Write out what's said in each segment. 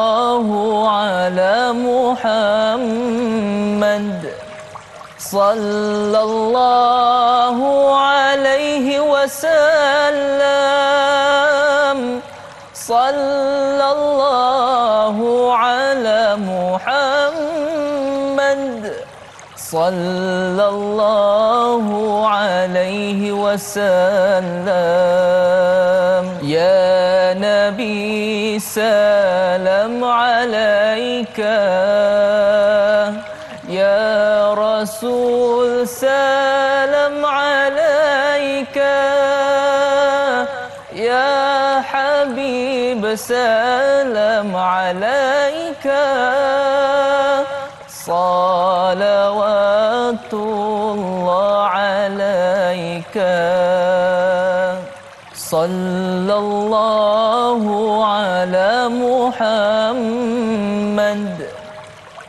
الله على محمد صلى الله عليه وسلم صلى الله على محمد صلى الله عليه وسلم يا نبي سلام عليك يا رسول سلام عليك يا حبيب سلام عليك صلوات الله عليك صلى الله على محمد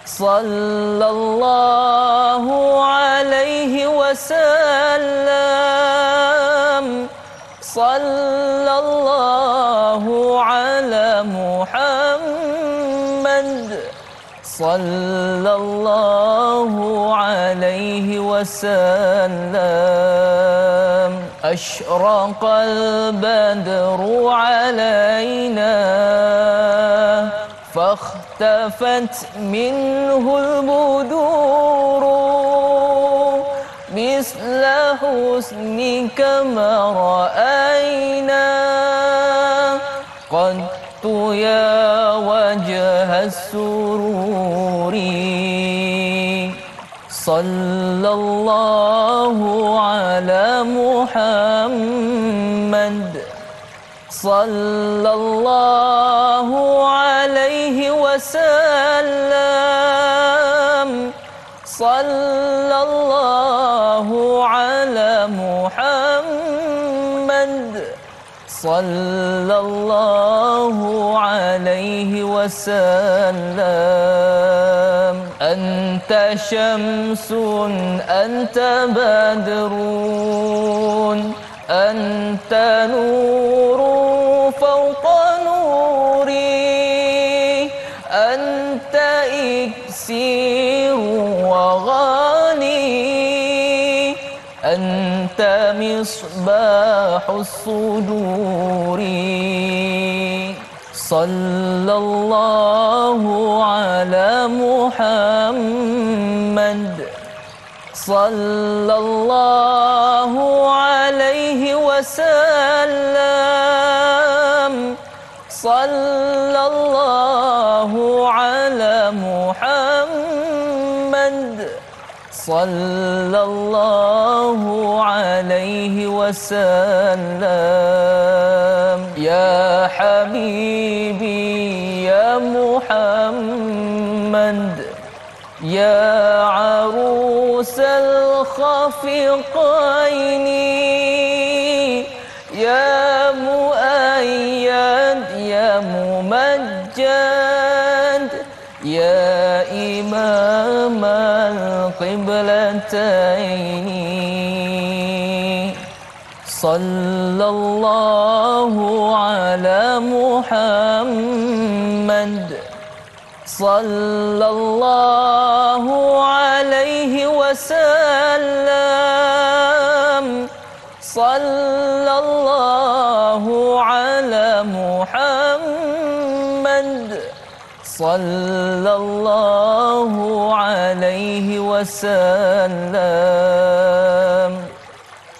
صلى الله عليه وسلم صلى الله على محمد صلى الله عليه وسلم أشرق البدر علينا فاختفت منه البدور مثل حسنك ما رأينا قد يا وجه السرور صلى الله على محمد صلى الله عليه وسلم صلى الله على محمد صلى الله عليه وسلم أنت شمس أنت بدر أنت نور فوق نوري أنت إكسير وغالي أنت مصباح الصدور صلى الله على محمد صلى الله عليه وسلم صلى الله على محمد صلى الله عليه وسلم يا حبيبي يا محمد يا عروس الخفقين يا مؤيد يا ممجد يا إمام القبلتين صلى الله على محمد صلى الله عليه وسلم صلى الله على محمد صلى الله عليه وسلم.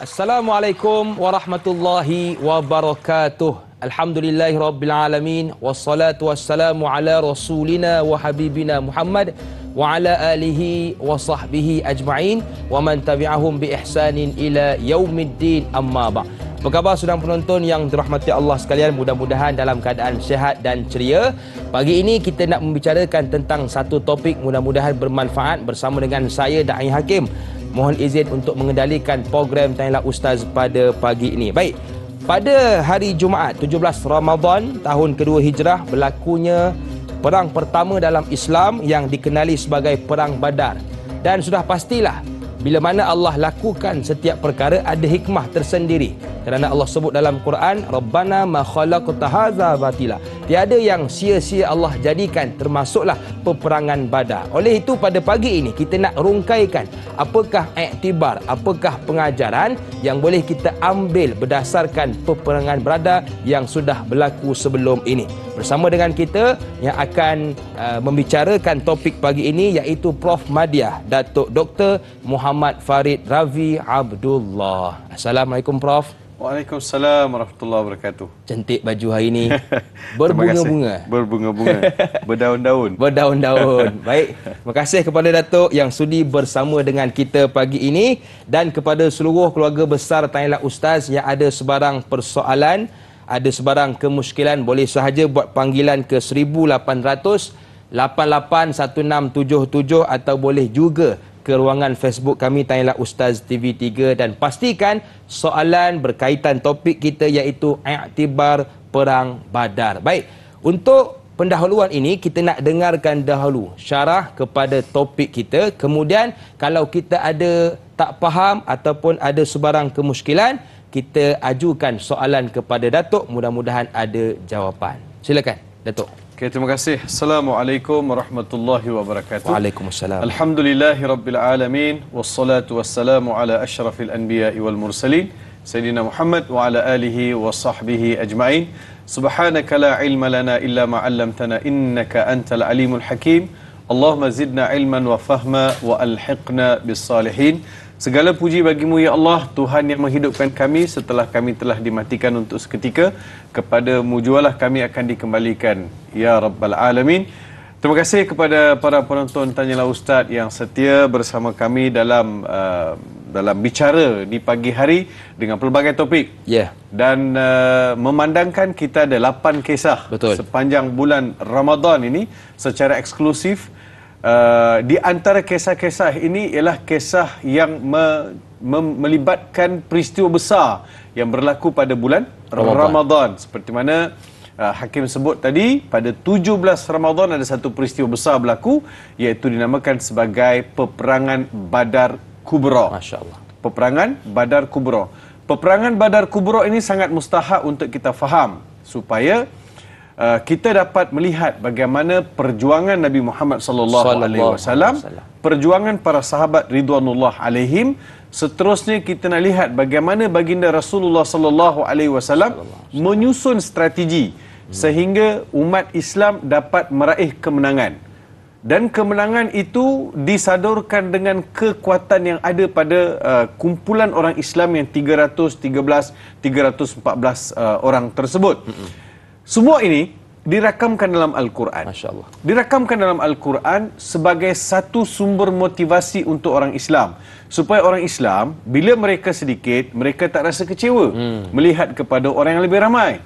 Assalamualaikum warahmatullahi wabarakatuh. Alhamdulillahirabbil alamin wassalatu wassalamu ala rasulina wa habibina Muhammad wa ala alihi wa sahbihi ajma'in wa man tabi'ahum bi ihsanin ila yaumiddin, amma ba'. Apa khabar saudara penonton yang dirahmati Allah sekalian? Mudah-mudahan dalam keadaan sihat dan ceria. Pagi ini kita nak membicarakan tentang satu topik mudah-mudahan bermanfaat bersama dengan saya Da'i Hakim. Mohon izin untuk mengendalikan program Tanyalah Ustaz pada pagi ini. Baik, pada hari Jumaat 17 Ramadan tahun kedua Hijrah berlakunya perang pertama dalam Islam yang dikenali sebagai Perang Badar. Dan sudah pastilah bila mana Allah lakukan setiap perkara ada hikmah tersendiri. Kerana Allah sebut dalam Quran, Rabbana ma khalaqta hadza batila. Tiada yang sia-sia Allah jadikan, termasuklah peperangan Badar. Oleh itu pada pagi ini kita nak rungkaikan apakah iktibar, apakah pengajaran yang boleh kita ambil berdasarkan peperangan Badar yang sudah berlaku sebelum ini. Bersama dengan kita yang akan membicarakan topik pagi ini iaitu Prof Madya, Datuk Dr. Muhammad Farid Ravi Abdullah. Assalamualaikum Prof. Waalaikumsalam warahmatullahi wabarakatuh. Cantik baju hari ini. Berbunga-bunga. Berbunga-bunga. Berdaun-daun. Berdaun-daun. Baik. Terima kasih kepada Datuk yang sudi bersama dengan kita pagi ini, dan kepada seluruh keluarga besar Tanyalah Ustaz yang ada sebarang persoalan, ada sebarang kemusykilan, boleh sahaja buat panggilan ke 1800 881677 atau boleh juga ke ruangan Facebook kami Tanyalah Ustaz TV3, dan pastikan soalan berkaitan topik kita iaitu iktibar Perang Badar. Baik, untuk pendahuluan ini kita nak dengarkan dahulu syarah kepada topik kita. Kemudian kalau kita ada tak faham ataupun ada sebarang kemusykilan, kita ajukan soalan kepada Datuk, mudah-mudahan ada jawapan. Silakan Datuk. Okay, terima kasih. Assalamualaikum warahmatullahi wabarakatuh. Waalaikumsalam. Alhamdulillahi rabbil alamin, wassalatu wassalamu ala asyrafil anbiya'i wal mursalin Sayyidina Muhammad wa ala alihi wa sahbihi ajma'in. Subhanaka la ilma lana illa ma 'allamtana innaka antal alimul hakim. Allahumma zidna ilman wa fahma wa alhiqna bis salihin. Segala puji bagimu ya Allah, Tuhan yang menghidupkan kami setelah kami telah dimatikan untuk seketika. Kepadamu jualah kami akan dikembalikan ya Rabbal Alamin. Terima kasih kepada para penonton Tanyalah Ustaz yang setia bersama kami dalam bicara di pagi hari dengan pelbagai topik. Dan memandangkan kita ada 8 kisah. Betul. Sepanjang bulan Ramadan ini secara eksklusif. Di antara kisah-kisah ini ialah kisah yang melibatkan peristiwa besar yang berlaku pada bulan Ramadan. Seperti mana Hakim sebut tadi, pada 17 Ramadan ada satu peristiwa besar berlaku, iaitu dinamakan sebagai Peperangan Badar Kubra. Masya Allah. Peperangan Badar Kubra. Peperangan Badar Kubra ini sangat mustahak untuk kita faham supaya kita dapat melihat bagaimana perjuangan Nabi Muhammad sallallahu alaihi wasallam, perjuangan para sahabat ridwanullah alaihim. Seterusnya kita nak lihat bagaimana baginda Rasulullah sallallahu alaihi wasallam menyusun strategi sehingga umat Islam dapat meraih kemenangan. Dan kemenangan itu disadurkan dengan kekuatan yang ada pada kumpulan orang Islam yang 314 orang tersebut. Semua ini dirakamkan dalam Al-Quran. Masya Allah. Dirakamkan dalam Al-Quran sebagai satu sumber motivasi untuk orang Islam. Supaya orang Islam, bila mereka sedikit, mereka tak rasa kecewa melihat kepada orang yang lebih ramai.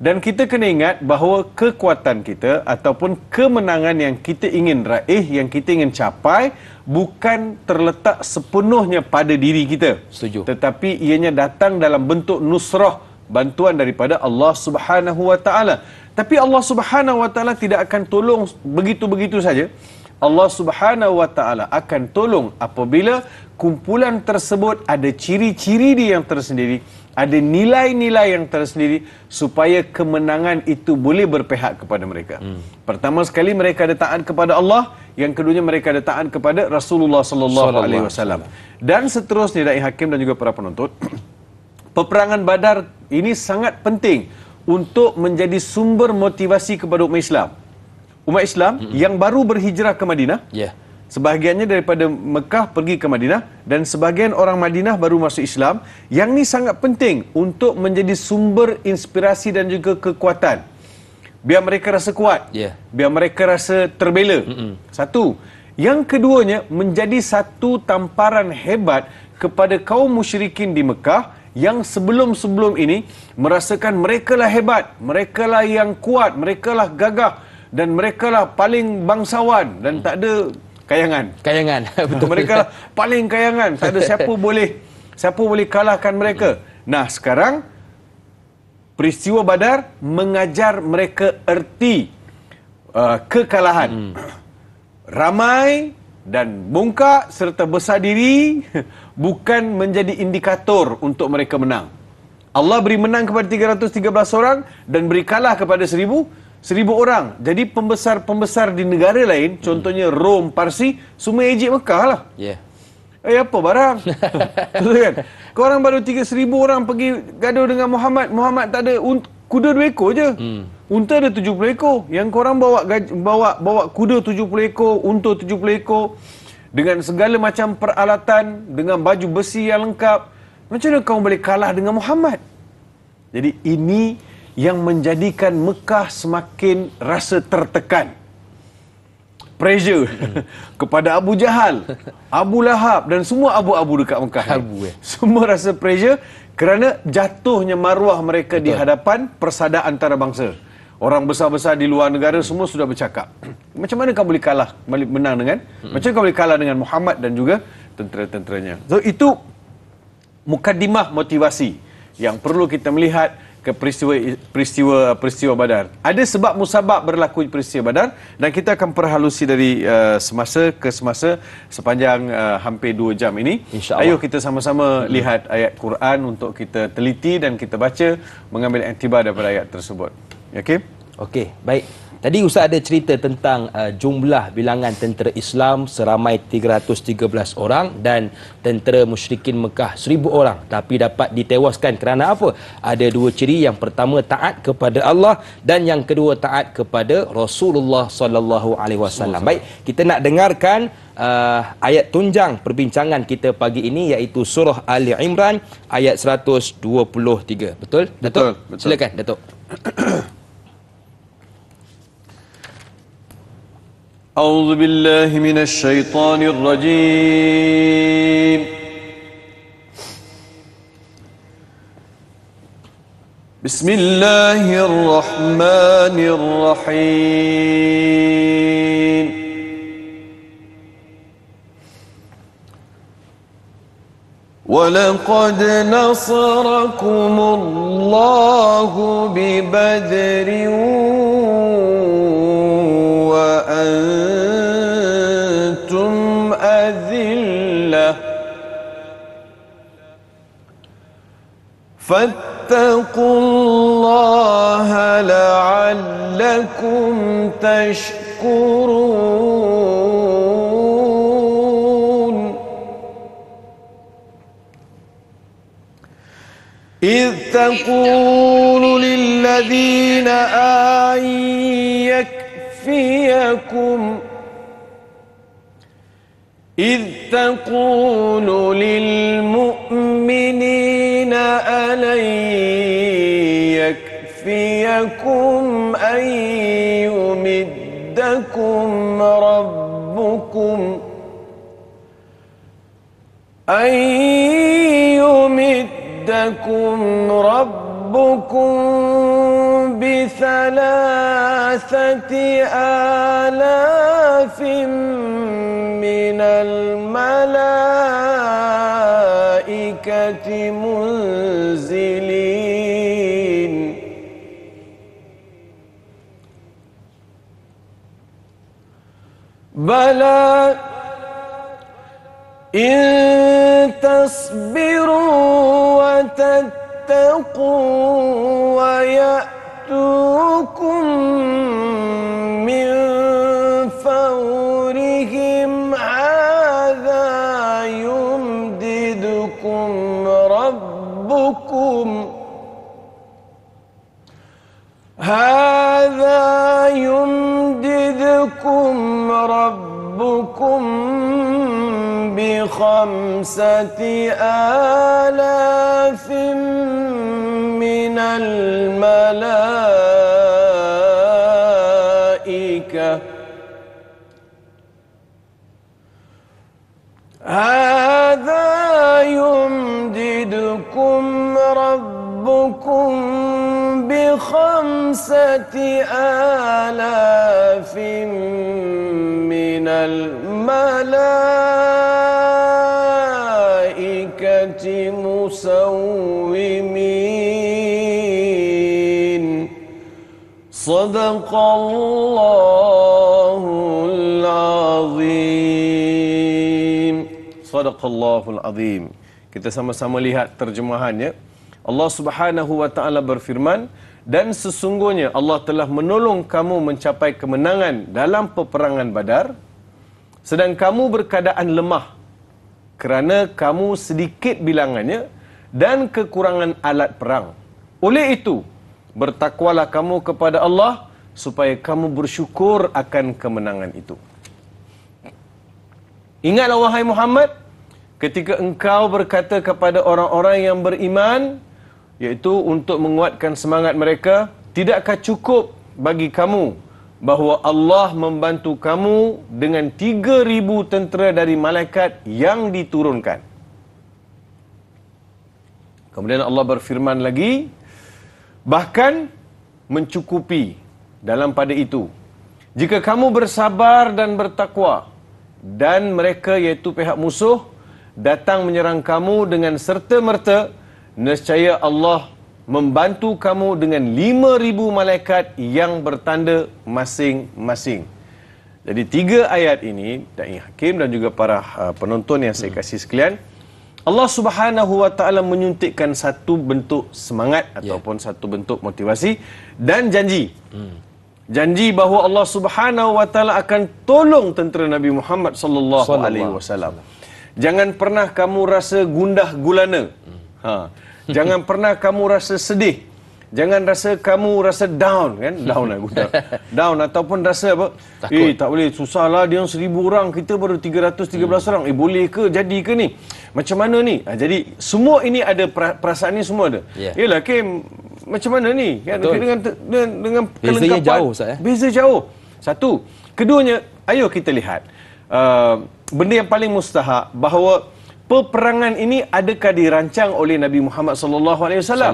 Dan kita kena ingat bahawa kekuatan kita ataupun kemenangan yang kita ingin raih, yang kita ingin capai, bukan terletak sepenuhnya pada diri kita. Setuju. Tetapi ianya datang dalam bentuk nusrah, bantuan daripada Allah Subhanahu wa taala. Tapi Allah Subhanahu wa taala tidak akan tolong begitu-begitu saja. Allah Subhanahu wa taala akan tolong apabila kumpulan tersebut ada ciri-ciri dia yang tersendiri, ada nilai-nilai yang tersendiri supaya kemenangan itu boleh berpihak kepada mereka. Pertama sekali mereka ada taat kepada Allah, yang keduanya mereka ada taat kepada Rasulullah sallallahu alaihi wasallam. Dan seterusnya dari hakim dan juga para penonton, peperangan Badar ini sangat penting untuk menjadi sumber motivasi kepada umat Islam. Umat Islam yang baru berhijrah ke Madinah, sebahagiannya daripada Mekah pergi ke Madinah, dan sebahagian orang Madinah baru masuk Islam. Yang ni sangat penting untuk menjadi sumber inspirasi dan juga kekuatan. Biar mereka rasa kuat, biar mereka rasa terbela. Satu. Yang keduanya, menjadi satu tamparan hebat kepada kaum musyrikin di Mekah yang sebelum-sebelum ini merasakan merekalah hebat, merekalah yang kuat, merekalah gagah, dan merekalah paling bangsawan dan tak ada kayangan. Betul. Merekalah paling kayangan, tak ada siapa boleh kalahkan mereka. Nah, sekarang peristiwa Badar mengajar mereka erti kekalahan. Ramai dan bongkak serta besar diri bukan menjadi indikator untuk mereka menang. Allah beri menang kepada 313 orang dan beri kalah kepada 1000 1,000 orang. Jadi pembesar-pembesar di negara lain, contohnya Rom, Parsi, semua ejek Mekah lah. Ya. Apa barang? Betul kan? Korang baru 3,000 orang pergi gaduh dengan Muhammad. Muhammad tak ada kuda 2 ekor je. Unta ada 70 ekor. Yang korang bawa kuda 70 ekor, unta 70 ekor dengan segala macam peralatan, dengan baju besi yang lengkap. Macam mana kau boleh kalah dengan Muhammad? Jadi ini yang menjadikan Mekah semakin rasa tertekan. Pressure kepada Abu Jahal, Abu Lahab dan semua abu-abu dekat Mekah. Semua rasa pressure kerana jatuhnya maruah mereka di hadapan persada antarabangsa. Orang besar-besar di luar negara semua sudah bercakap. Macam mana kau boleh kalah, menang dengan? Macam mana kau boleh kalah dengan Muhammad dan juga tentera-tenteranya? So itu mukaddimah motivasi yang perlu kita melihat ke peristiwa Badar. Ada sebab musabab berlaku peristiwa Badar dan kita akan perhalusi dari semasa ke semasa sepanjang hampir 2 jam ini. Ayo kita sama-sama lihat ayat Quran untuk kita teliti dan kita baca, mengambil iktibar daripada ayat tersebut. Okey? Okey, baik. Tadi Ustaz ada cerita tentang jumlah bilangan tentera Islam seramai 313 orang dan tentera musyrikin Mekah 1,000 orang, tapi dapat ditewaskan kerana apa? Ada 2 ciri. Yang pertama taat kepada Allah dan yang kedua taat kepada Rasulullah sallallahu alaihi wasallam. Baik, kita nak dengarkan ayat tunjang perbincangan kita pagi ini, iaitu surah Ali Imran ayat 123. Betul? Datuk? Betul. Silakan Datuk. أعوذ بالله من الشيطان الرجيم بسم الله الرحمن الرحيم ولقد نصركم الله ببدر وأنتم أذلة فاتقوا الله لعلكم تشكرون إذ تقول للذين إذ تقول للمؤمنين ألن يكفيكم أن يمدكم ربكم ب3,000 من الملائكة منزلين بلى إن تصبروا وتتقوا ويأتوكم من فورهم هذا يمددكم ربكم ب5,000 من الملائكة هذا يمددكم ربكم ب5,000 من الملائكة مسومين صدق الله العظيم. Sadaqallahul azim. Kita sama-sama lihat terjemahannya. Allah Subhanahu wa taala berfirman, Dan sesungguhnya Allah telah menolong kamu mencapai kemenangan dalam peperangan Badar, sedang kamu berkeadaan lemah kerana kamu sedikit bilangannya dan kekurangan alat perang. Oleh itu, bertakwalah kamu kepada Allah supaya kamu bersyukur akan kemenangan itu. Ingatlah wahai Muhammad, ketika engkau berkata kepada orang-orang yang beriman, iaitu untuk menguatkan semangat mereka, tidakkah cukup bagi kamu bahawa Allah membantu kamu dengan 3,000 tentera dari malaikat yang diturunkan. Kemudian Allah berfirman lagi, bahkan mencukupi dalam pada itu, jika kamu bersabar dan bertakwa, dan mereka iaitu pihak musuh datang menyerang kamu dengan serta-merta, nescaya Allah membantu kamu dengan 5,000 malaikat yang bertanda masing-masing. Jadi 3 ayat ini, Da'i Hakim dan juga para penonton yang saya kasih sekalian, Allah Subhanahu Wa Taala menyuntikkan satu bentuk semangat ataupun satu bentuk motivasi dan janji. Janji bahawa Allah Subhanahu Wa Taala akan tolong tentera Nabi Muhammad sallallahu alaihi wasallam. Jangan pernah kamu rasa gundah gulana. Jangan pernah kamu rasa sedih. Jangan rasa kamu rasa down, kan? Down lah gundah. Down ataupun rasa apa? Takut. Tak boleh, susahlah dia 1,000 orang, kita baru 313 orang. Boleh ke jadi ke ni? Macam mana ni? Jadi semua ini ada perasaan ni semua ada. Yalah Kim, macam mana ni? Kan dengan bezanya jauh Ustaz. Beza jauh. Satu. Keduanya, ayo kita lihat benda yang paling mustahak bahawa peperangan ini adakah dirancang oleh Nabi Muhammad sallallahu alaihi wasallam?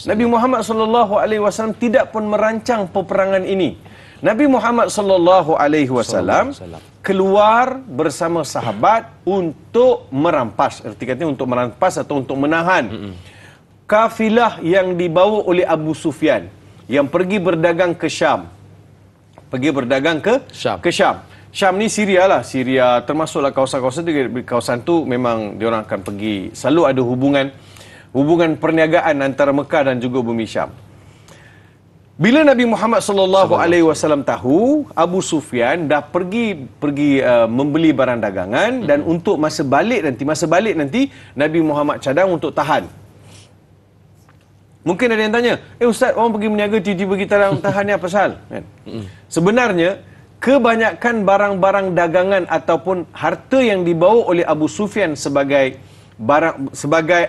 Nabi Muhammad sallallahu alaihi wasallam tidak pun merancang peperangan ini. Nabi Muhammad sallallahu alaihi wasallam keluar bersama sahabat untuk merampas, erti katanya untuk merampas atau untuk menahan kafilah yang dibawa oleh Abu Sufyan yang pergi berdagang ke Syam. Pergi berdagang ke Syam. Syam ni Syria lah. Syria termasuklah kawasan-kawasan tu. Kawasan tu memang diorang akan pergi. Selalu ada hubungan perniagaan antara Mekah dan juga bumi Syam. Bila Nabi Muhammad sallallahu alaihi wasallam tahu Abu Sufyan dah pergi membeli barang dagangan dan untuk masa balik nanti Nabi Muhammad cadang untuk tahan. Mungkin ada yang tanya, Ustaz, orang pergi berniaga tiba-tiba kita tahan ni apa pasal? Kan? Sebenarnya kebanyakan barang-barang dagangan ataupun harta yang dibawa oleh Abu Sufyan sebagai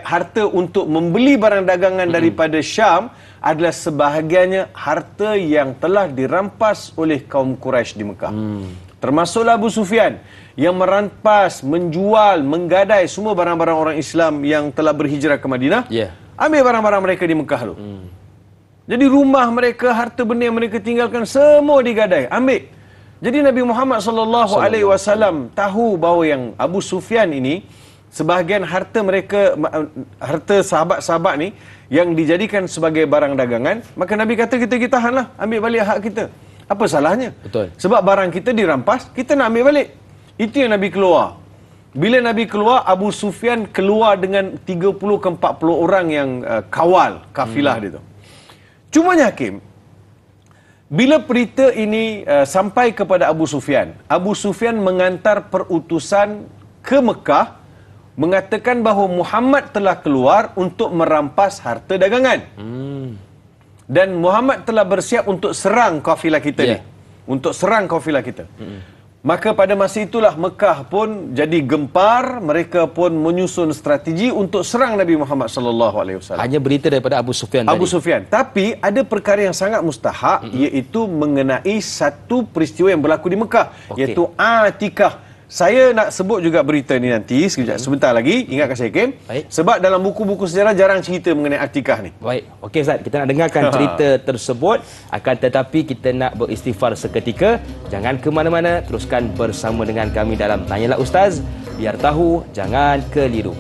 harta untuk membeli barang dagangan daripada Syam adalah sebahagiannya harta yang telah dirampas oleh kaum Quraisy di Mekah. Termasuklah Abu Sufyan yang merampas, menjual, menggadai semua barang-barang orang Islam yang telah berhijrah ke Madinah. Ambil barang-barang mereka di Mekah tu. Jadi rumah mereka, harta benda yang mereka tinggalkan semua digadai, ambil. Jadi Nabi Muhammad sallallahu alaihi wasallam tahu bahawa yang Abu Sufyan ini sebahagian harta mereka, harta sahabat-sahabat ni yang dijadikan sebagai barang dagangan, maka Nabi kata kita tahanlah, ambil balik hak kita. Apa salahnya? Betul. Sebab barang kita dirampas, kita nak ambil balik. Itu yang Nabi keluar. Bila Nabi keluar, Abu Sufyan keluar dengan 30 ke 40 orang yang kawal kafilah dia tu. Cumanya Hakim, bila berita ini sampai kepada Abu Sufyan mengantar perutusan ke Mekah mengatakan bahawa Muhammad telah keluar untuk merampas harta dagangan. Dan Muhammad telah bersiap untuk serang kafilah kita ni. Untuk serang kafilah kita. Maka pada masa itulah Mekah pun jadi gempar, mereka pun menyusun strategi untuk serang Nabi Muhammad sallallahu alaihi wasallam. Hanya berita daripada Abu Sufyan tadi. Abu Sufyan. Tapi ada perkara yang sangat mustahak, iaitu mengenai satu peristiwa yang berlaku di Mekah, iaitu Atikah. Saya nak sebut juga berita ni nanti sebentar lagi. Ingatkan saya, Kim. Sebab dalam buku-buku sejarah jarang cerita mengenai Atikah ni. Baik. Okey Ustaz, kita nak dengarkan cerita tersebut. Akan tetapi kita nak beristighfar seketika. Jangan ke mana-mana, teruskan bersama dengan kami dalam Tanyalah Ustaz. Biar tahu, jangan keliru.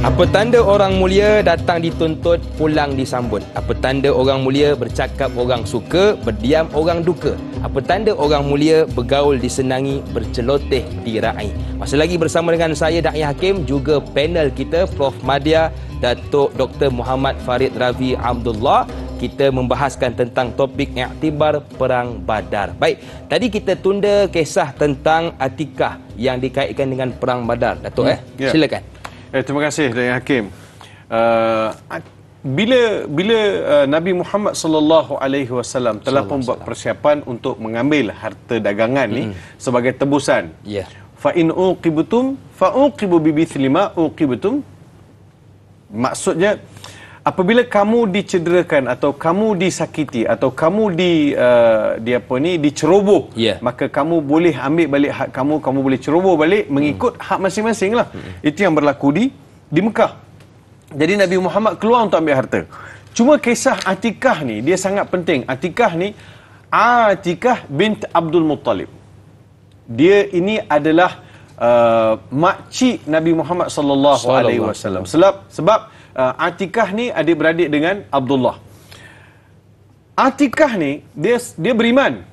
Apa tanda orang mulia datang dituntut, pulang disambut? Apa tanda orang mulia bercakap orang suka, berdiam orang duka? Apa tanda orang mulia bergaul disenangi, berceloteh diraih? Masih lagi bersama dengan saya Da'i Hakim, juga panel kita Prof Madya, Datuk Dr. Muhammad Farid Ravi Abdullah. Kita membahaskan tentang topik iktibar Perang Badar. Baik, tadi kita tunda kisah tentang Atikah yang dikaitkan dengan Perang Badar. Datuk, silakan. Terima kasih Da'i Hakim. Bila Nabi Muhammad sallallahu alaihi wasallam telah membuat persiapan untuk mengambil harta dagangan ni sebagai tebusan. Ya. Fa in uqibtum fa uqibu bi mithli ma uqibtum. Maksudnya, apabila kamu dicederakan atau kamu disakiti atau kamu diceroboh, maka kamu boleh ambil balik hak kamu boleh ceroboh balik mengikut hak masing-masing lah. Itu yang berlaku di Mekah. Jadi Nabi Muhammad keluar untuk ambil harta. Cuma kisah Atikah ni dia sangat penting. Atikah ni Atikah bint Abdul Muttalib. Dia ini adalah makcik Nabi Muhammad sallallahu alaihi wasallam. Sebab Atikah ni adik-beradik dengan Abdullah. Atikah ni dia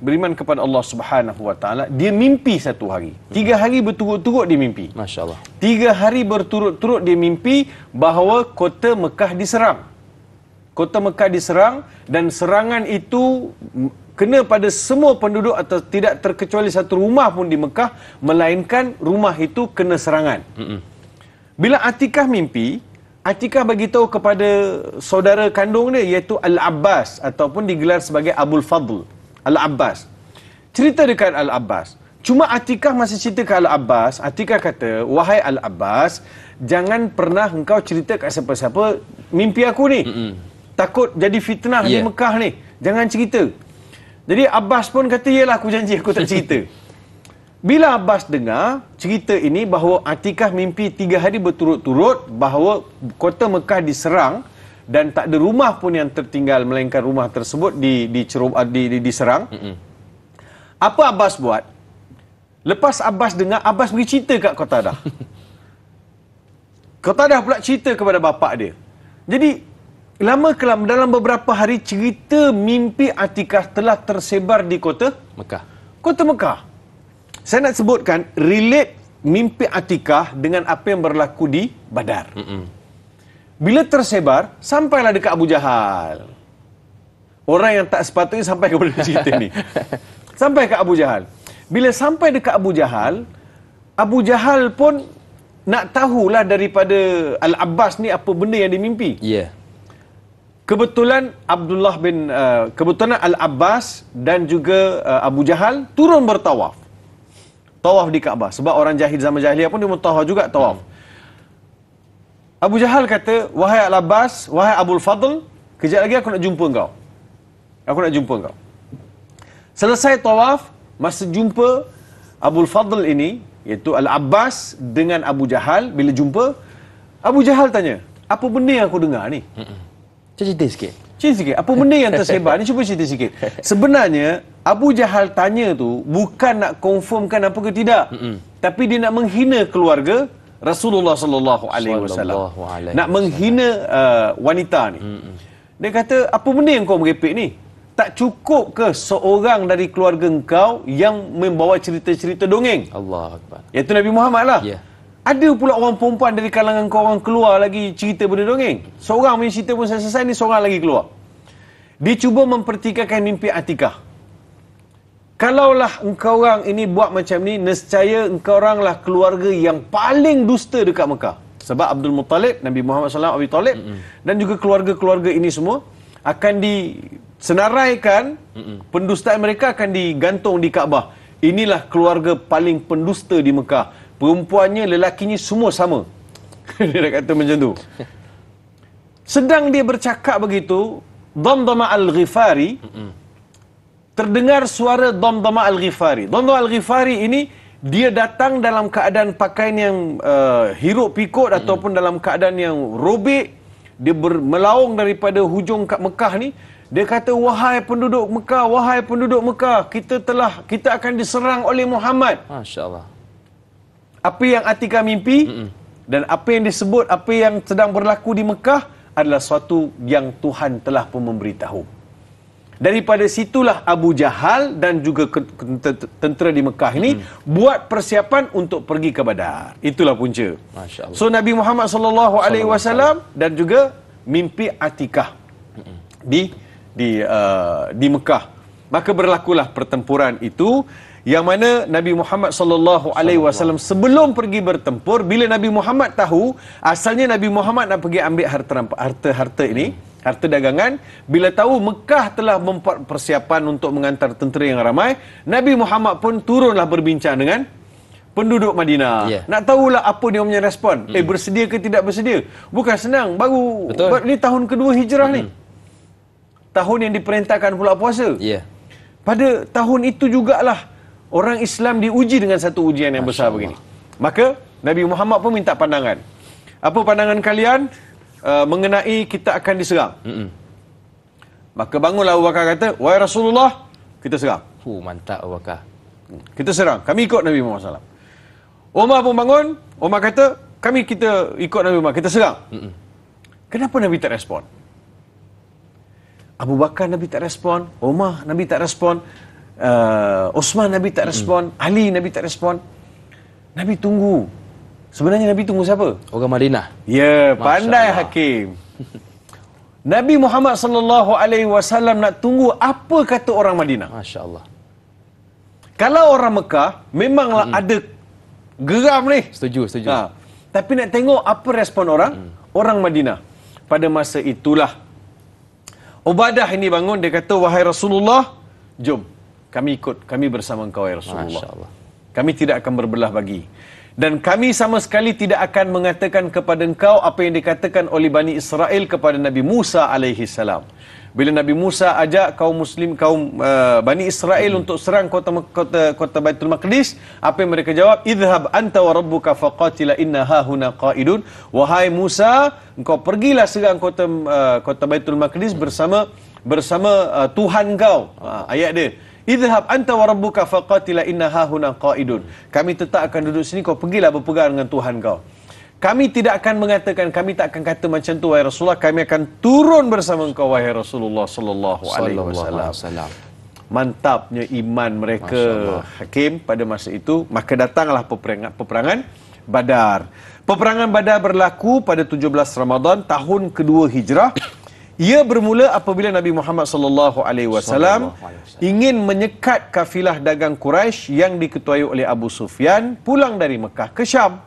beriman kepada Allah Subhanahu wa taala. Dia mimpi satu hari. 3 hari berturut-turut dia mimpi. Masya-Allah. 3 hari berturut-turut dia mimpi bahawa kota Mekah diserang. Kota Mekah diserang dan serangan itu kena pada semua penduduk atau tidak terkecuali satu rumah pun di Mekah, melainkan rumah itu kena serangan. Bila Atikah mimpi, Atikah bagi tahu kepada saudara kandung dia iaitu Al-Abbas ataupun digelar sebagai Abul Fadl. Al-Abbas. Cerita dekat Al-Abbas. Cuma Atikah masih cerita ke Al-Abbas. Atikah kata, "Wahai Al-Abbas, jangan pernah engkau cerita kat siapa-siapa mimpi aku ni. Takut jadi fitnah di Mekah ni. Jangan cerita." Jadi Abbas pun kata, "Yalah, aku janji aku tak cerita." Bila Abbas dengar cerita ini bahawa Atikah mimpi 3 hari berturut-turut bahawa kota Mekah diserang dan tak ada rumah pun yang tertinggal melainkan rumah tersebut diserang. Apa Abbas buat? Lepas Abbas dengar, Abbas beri cerita kat Qatadah. Qatadah pula cerita kepada bapa dia. Jadi lama-kelamaan dalam beberapa hari cerita mimpi Atikah telah tersebar di kota Mekah. Kota Mekah. Saya nak sebutkan relate mimpi Atikah dengan apa yang berlaku di Badar. Bila tersebar, sampailah dekat Abu Jahal. Orang yang tak sepatutnya sampai kepada cerita ni. Sampai ke Abu Jahal. Bila sampai dekat Abu Jahal pun nak tahulah daripada Al-Abbas ni apa benda yang dimimpi. Kebetulan kebetulan Al-Abbas dan juga Abu Jahal turun bertawaf. Tawaf di Kaabah. Sebab orang zaman jahiliah pun dia mutawaf juga tawaf. Abu Jahal kata, "Wahai Al-Abbas, wahai Abul Fadl, kejap lagi aku nak jumpa kau. Aku nak jumpa kau." Selesai tawaf, masa jumpa Abul Fadl ini, iaitu Al-Abbas dengan Abu Jahal, bila jumpa, Abu Jahal tanya, "Apa benda yang aku dengar ni?" Cerita sikit. Cerita sikit. Apa benda yang tersebar ni? Cuba cerita sikit. Sebenarnya, Abu Jahal tanya tu bukan nak confirmkan apa ke tidak. Tapi dia nak menghina keluarga Rasulullah sallallahu alaihi wasallam. Nak menghina wanita ni. Dia kata, "Apa benda yang kau merepek ni? Tak cukup ke seorang dari keluarga engkau yang membawa cerita-cerita dongeng?" Allahu Akbar. Iaitu Nabi Muhammad lah. Ada pula orang perempuan dari kalangan kau orang keluar lagi cerita benda dongeng. Seorang punya cerita pun selesai ni, seorang lagi keluar. Dia cuba mempertikaikan mimpi Atikah. Kalaulah engkau orang ini buat macam ni, nescaya engkau oranglah keluarga yang paling dusta dekat Mekah. Sebab Abdul Muttalib, Nabi Muhammad SAW, Abi Talib, dan juga keluarga-keluarga ini semua akan disenaraikan, pendustaan mereka akan digantung di Kaabah. Inilah keluarga paling pendusta di Mekah. Perempuannya, lelakinya semua sama. Dia dah kata macam tu. Sedang dia bercakap begitu, Damdama Al-Ghifari, terdengar suara Damdama Al-Ghifari. Damdama Al-Ghifari ini, dia datang dalam keadaan pakaian yang hiruk pikuk ataupun dalam keadaan yang robek. Dia melaung daripada hujung kat Mekah ni. Dia kata, "Wahai penduduk Mekah, wahai penduduk Mekah, kita akan diserang oleh Muhammad." Masya-Allah. Apa yang Atikah mimpi, Dan apa yang disebut, apa yang sedang berlaku di Mekah adalah suatu yang Tuhan telah pun memberitahu. Daripada situlah Abu Jahal dan juga tentera di Mekah ini buat persiapan untuk pergi ke Badar. Itulah punca. Masya Allah. So Nabi Muhammad sallallahu alaihi wasallam dan juga mimpi Atikah di Mekah. Maka berlakulah pertempuran itu, yang mana Nabi Muhammad sallallahu alaihi wasallam sebelum pergi bertempur, bila Nabi Muhammad tahu asalnya Nabi Muhammad nak pergi ambil harta ini, harta dagangan, bila tahu Mekah telah membuat persiapan untuk mengantar tentera yang ramai, Nabi Muhammad pun turunlah berbincang dengan penduduk Madinah. Nak tahulah apa dia punya respon. Bersedia ke tidak bersedia? Bukan senang. Baru ni tahun kedua hijrah ni. Tahun yang diperintahkan pula puasa. Pada tahun itu jugalah orang Islam diuji dengan satu ujian yang besar begini. Maka Nabi Muhammad pun minta pandangan. Apa pandangan kalian mengenai kita akan diserang? Maka bangunlah Abu Bakar kata, wahai Rasulullah, kita serang. Mantap Abu Bakar. Kita serang. Kami ikut Nabi Muhammad SAW. Umar pun bangun. Umar kata, kita ikut Nabi Muhammad. Kita serang. Kenapa Nabi tak respon? Abu Bakar Nabi tak respon. Umar Nabi tak respon. Osman Nabi tak respon. Ali Nabi tak respon. Nabi tunggu. Sebenarnya Nabi tunggu siapa? Orang Madinah. Ya, pandai hakim. Nabi Muhammad sallallahu alaihi wasallam nak tunggu apa kata orang Madinah. Masya-Allah. Kalau orang Mekah memanglah ada geram ni. Setuju. Tapi nak tengok apa respon orang Madinah. Pada masa itulah Ubadah ini bangun, dia kata, wahai Rasulullah, jom kami bersama engkau wahai Rasulullah. Masya-Allah. Kami tidak akan berbelah bagi. Dan kami sama sekali tidak akan mengatakan kepada engkau apa yang dikatakan oleh Bani Israel kepada Nabi Musa alaihi salam. Bila Nabi Musa ajak kaum Bani Israel untuk serang kota Baitul Maqdis, apa yang mereka jawab? Idhhab anta wa rabbuka faqatila inna hahuna qaidun. Wahai Musa, engkau pergilah serang kota Baitul Maqdis bersama Tuhan kau. Ayat dia. Idhhab anta wa rabbuka faqatila inna hahuna qaidun. Kami tetap akan duduk sini, kau pergilah berpegang dengan Tuhan kau. Kami tidak akan mengatakan, kami tak akan kata macam tu wahai Rasulullah, kami akan turun bersama engkau wahai Rasulullah sallallahu alaihi wasallam. Mantapnya iman mereka, hakim, pada masa itu. Maka datanglah peperangan Badar. Peperangan Badar berlaku pada 17 Ramadan tahun kedua hijrah. Ia bermula apabila Nabi Muhammad sallallahu alaihi wasallam ingin menyekat kafilah dagang Quraisy yang diketuai oleh Abu Sufyan pulang dari Mekah ke Syam.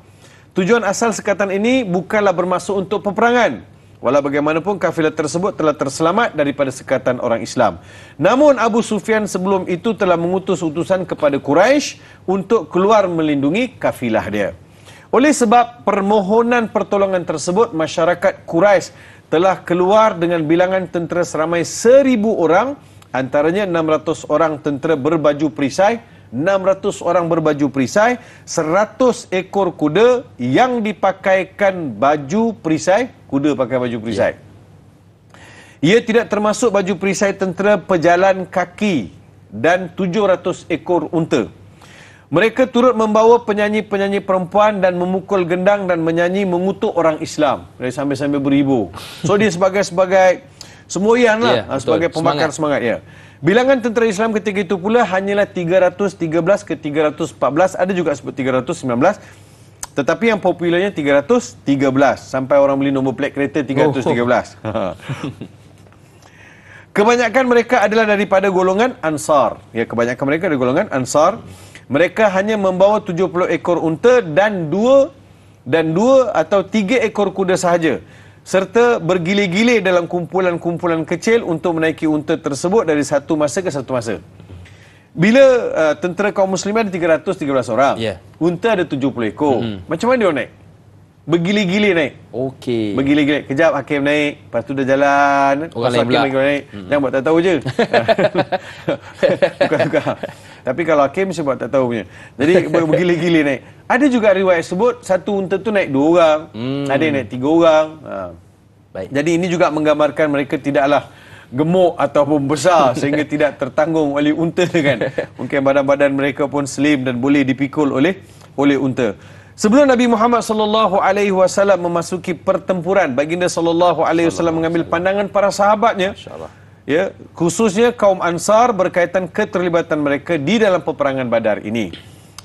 Tujuan asal sekatan ini bukanlah bermaksud untuk peperangan. Walau bagaimanapun kafilah tersebut telah terselamat daripada sekatan orang Islam. Namun Abu Sufyan sebelum itu telah mengutus utusan kepada Quraisy untuk keluar melindungi kafilah dia. Oleh sebab permohonan pertolongan tersebut, masyarakat Quraisy telah keluar dengan bilangan tentera seramai 1,000 orang, antaranya 600 orang tentera berbaju perisai, 600 orang berbaju perisai, 100 ekor kuda yang dipakaikan baju perisai, kuda pakai baju perisai. Ia tidak termasuk baju perisai tentera pejalan kaki dan 700 ekor unta. Mereka turut membawa penyanyi-penyanyi perempuan dan memukul gendang dan menyanyi mengutuk orang Islam. Mereka sambil-sambil berhibur. So dia sebagai semboyan lah, sebagai pembakar semangat. Ya. Bilangan tentera Islam ketika itu pula hanyalah 313 ke 314, ada juga sebut 319. Tetapi yang popularnya 313. Sampai orang beli nombor plate kereta 313. Kebanyakan mereka adalah daripada golongan Ansar. Ya, kebanyakan mereka dari golongan Ansar. Mereka hanya membawa 70 ekor unta dan 2 atau 3 ekor kuda sahaja, serta bergilir-gilir dalam kumpulan-kumpulan kecil untuk menaiki unta tersebut dari satu masa ke satu masa. Bila tentera kaum muslimin ada 313 orang, unta ada 70 ekor. Macam mana dia naik? Bergilir-gilir naik. Okey. Bergilir-gilir. Kejap hakim naik, lepas tu dah jalan, orang lain pula naik. Jangan buat tak tahu je. Tukar-tukar. Tapi kalau hakim mesti buat tak tahu punya. Jadi bergilir-gilir naik. Ada juga riwayat sebut satu unta tu naik 2 orang, ada yang naik 3 orang. Baik. Jadi ini juga menggambarkan mereka tidaklah gemuk ataupun besar sehingga tidak tertanggung oleh unta kan. Mungkin badan-badan mereka pun slim dan boleh dipikul oleh unta. Sebelum Nabi Muhammad sallallahu alaihi wasallam memasuki pertempuran, baginda sallallahu alaihi wasallam mengambil pandangan para sahabatnya, ya, khususnya kaum Ansar berkaitan keterlibatan mereka di dalam peperangan Badar ini.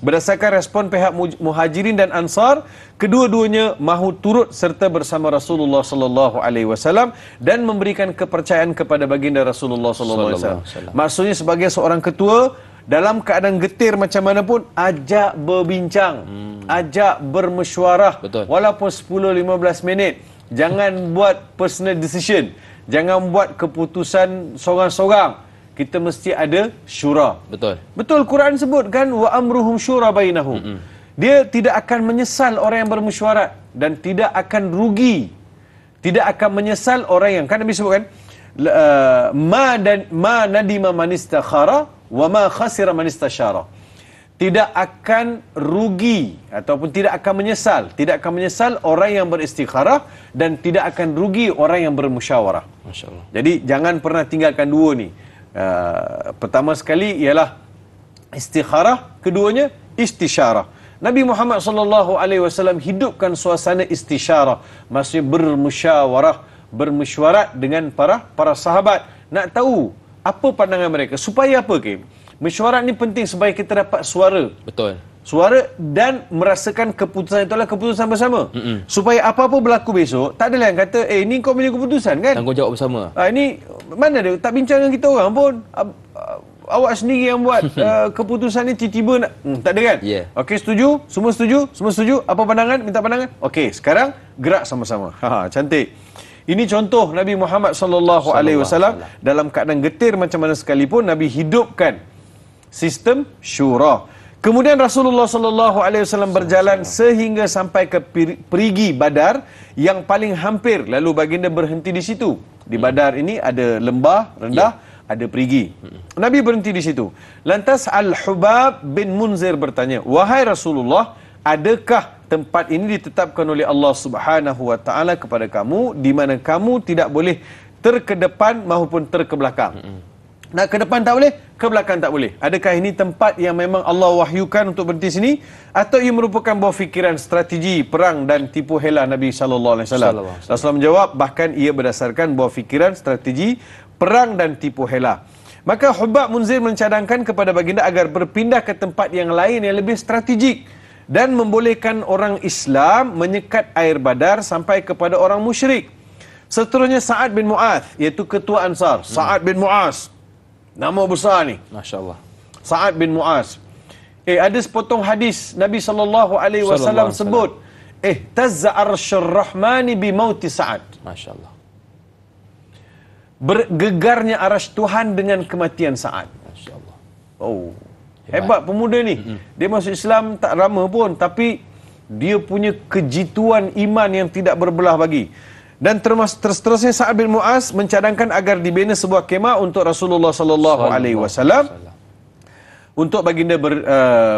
Berdasarkan respon pihak Muhajirin dan Ansar, kedua-duanya mahu turut serta bersama Rasulullah sallallahu alaihi wasallam dan memberikan kepercayaan kepada baginda Rasulullah sallallahu alaihi wasallam. Maksudnya sebagai seorang ketua, dalam keadaan getir macam mana pun, ajak berbincang, ajak bermesyuarah. Betul. Walaupun 10-15 minit. Jangan buat personal decision. Jangan buat keputusan seorang-seorang. Kita mesti ada syura. Betul. Betul, Quran sebut kan, wa amruhum syura bainahum. Dia tidak akan menyesal orang yang bermesyuarat dan tidak akan rugi. Tidak akan menyesal orang yang, kan Nabi sebut kan, ma nadima man istakhara wa ma khasira man istasyara. Tidak akan rugi ataupun tidak akan menyesal. Tidak akan menyesal orang yang beristikharah dan tidak akan rugi orang yang bermusyawarah. Masya-Allah. Jadi jangan pernah tinggalkan dua ni. Pertama sekali ialah istikharah, keduanya istisyarah. Nabi Muhammad sallallahu alaihi wasallam hidupkan suasana istisyarah, maksudnya bermusyawarah, bermesyuarat dengan para sahabat. Nak tahu apa pandangan mereka, supaya apa ke? Mesyuarat ni penting supaya kita dapat suara. Betul. Suara dan merasakan keputusan itu adalah keputusan bersama. Supaya apa-apa berlaku besok, tak adalah yang kata, ni kau punya keputusan kan? Tanggungjawab bersama. Ini mana ada, tak bincang dengan kita orang pun. Awak sendiri yang buat keputusan ni tiba-tiba nak, tak ada kan? Yeah. Okey, setuju? Semua setuju? Semua setuju? Apa pandangan? Minta pandangan? Okey, sekarang gerak sama-sama. Cantik. Ini contoh Nabi Muhammad sallallahu alaihi wasallam dalam keadaan getir macam mana sekalipun, Nabi hidupkan sistem syura. Kemudian Rasulullah sallallahu alaihi wasallam berjalan sehingga sampai ke perigi Badar yang paling hampir, lalu baginda berhenti di situ. Di Badar ini ada lembah rendah, ada perigi. Nabi berhenti di situ. Lantas Al-Hubab bin Munzir bertanya, "Wahai Rasulullah, adakah tempat ini ditetapkan oleh Allah Subhanahu wa taala kepada kamu di mana kamu tidak boleh terkedepan maupun terkebelakang?" Nak ke depan tak boleh, ke belakang tak boleh. Adakah ini tempat yang memang Allah wahyukan untuk berhenti sini, atau ia merupakan buah fikiran strategi perang dan tipu hela Nabi sallallahu alaihi wasallam? Rasulullah menjawab, bahkan ia berdasarkan buah fikiran strategi perang dan tipu hela. Maka Hubab Munzir mencadangkan kepada baginda agar berpindah ke tempat yang lain yang lebih strategik dan membolehkan orang Islam menyekat air Badar sampai kepada orang musyrik. Seterusnya Sa'ad bin Mu'adh, iaitu ketua Ansar. Sa'ad bin Mu'adh, nama besar ni. Masya-Allah. Sa'ad bin Mu'adh. Ada sepotong hadis Nabi sallallahu alaihi wasallam sebut, tazza arsyur rahmani bi mauti Sa'ad. Masya-Allah. Bergegarnya arasy Tuhan dengan kematian Sa'ad. Masya-Allah. Oh, hebat pemuda ni. Dia masuk Islam tak lama pun, tapi dia punya kejituan iman yang tidak berbelah bagi. Dan terusnya Sa'ad bin Mu'adh mencadangkan agar dibina sebuah kemah untuk Rasulullah sallallahu alaihi wasallam untuk baginda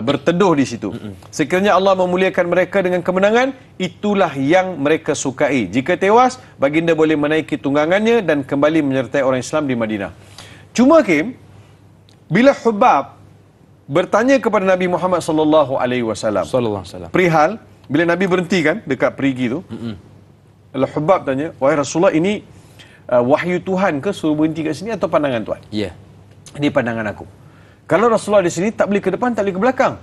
berteduh di situ. Sekiranya Allah memuliakan mereka dengan kemenangan, itulah yang mereka sukai. Jika tewas, baginda boleh menaiki tunggangannya dan kembali menyertai orang Islam di Madinah. Cuma Kim, bila Hubab bertanya kepada Nabi Muhammad sallallahu alaihi wasallam perihal bila Nabi berhenti kan dekat perigi tu, Al-Hubab tanya, "Wahai Rasulullah, ini wahyu Tuhan ke suruh berhenti kat sini atau pandangan Tuhan?" Ya. Ini pandangan aku. Kalau Rasulullah di sini tak boleh ke depan, tak boleh ke belakang.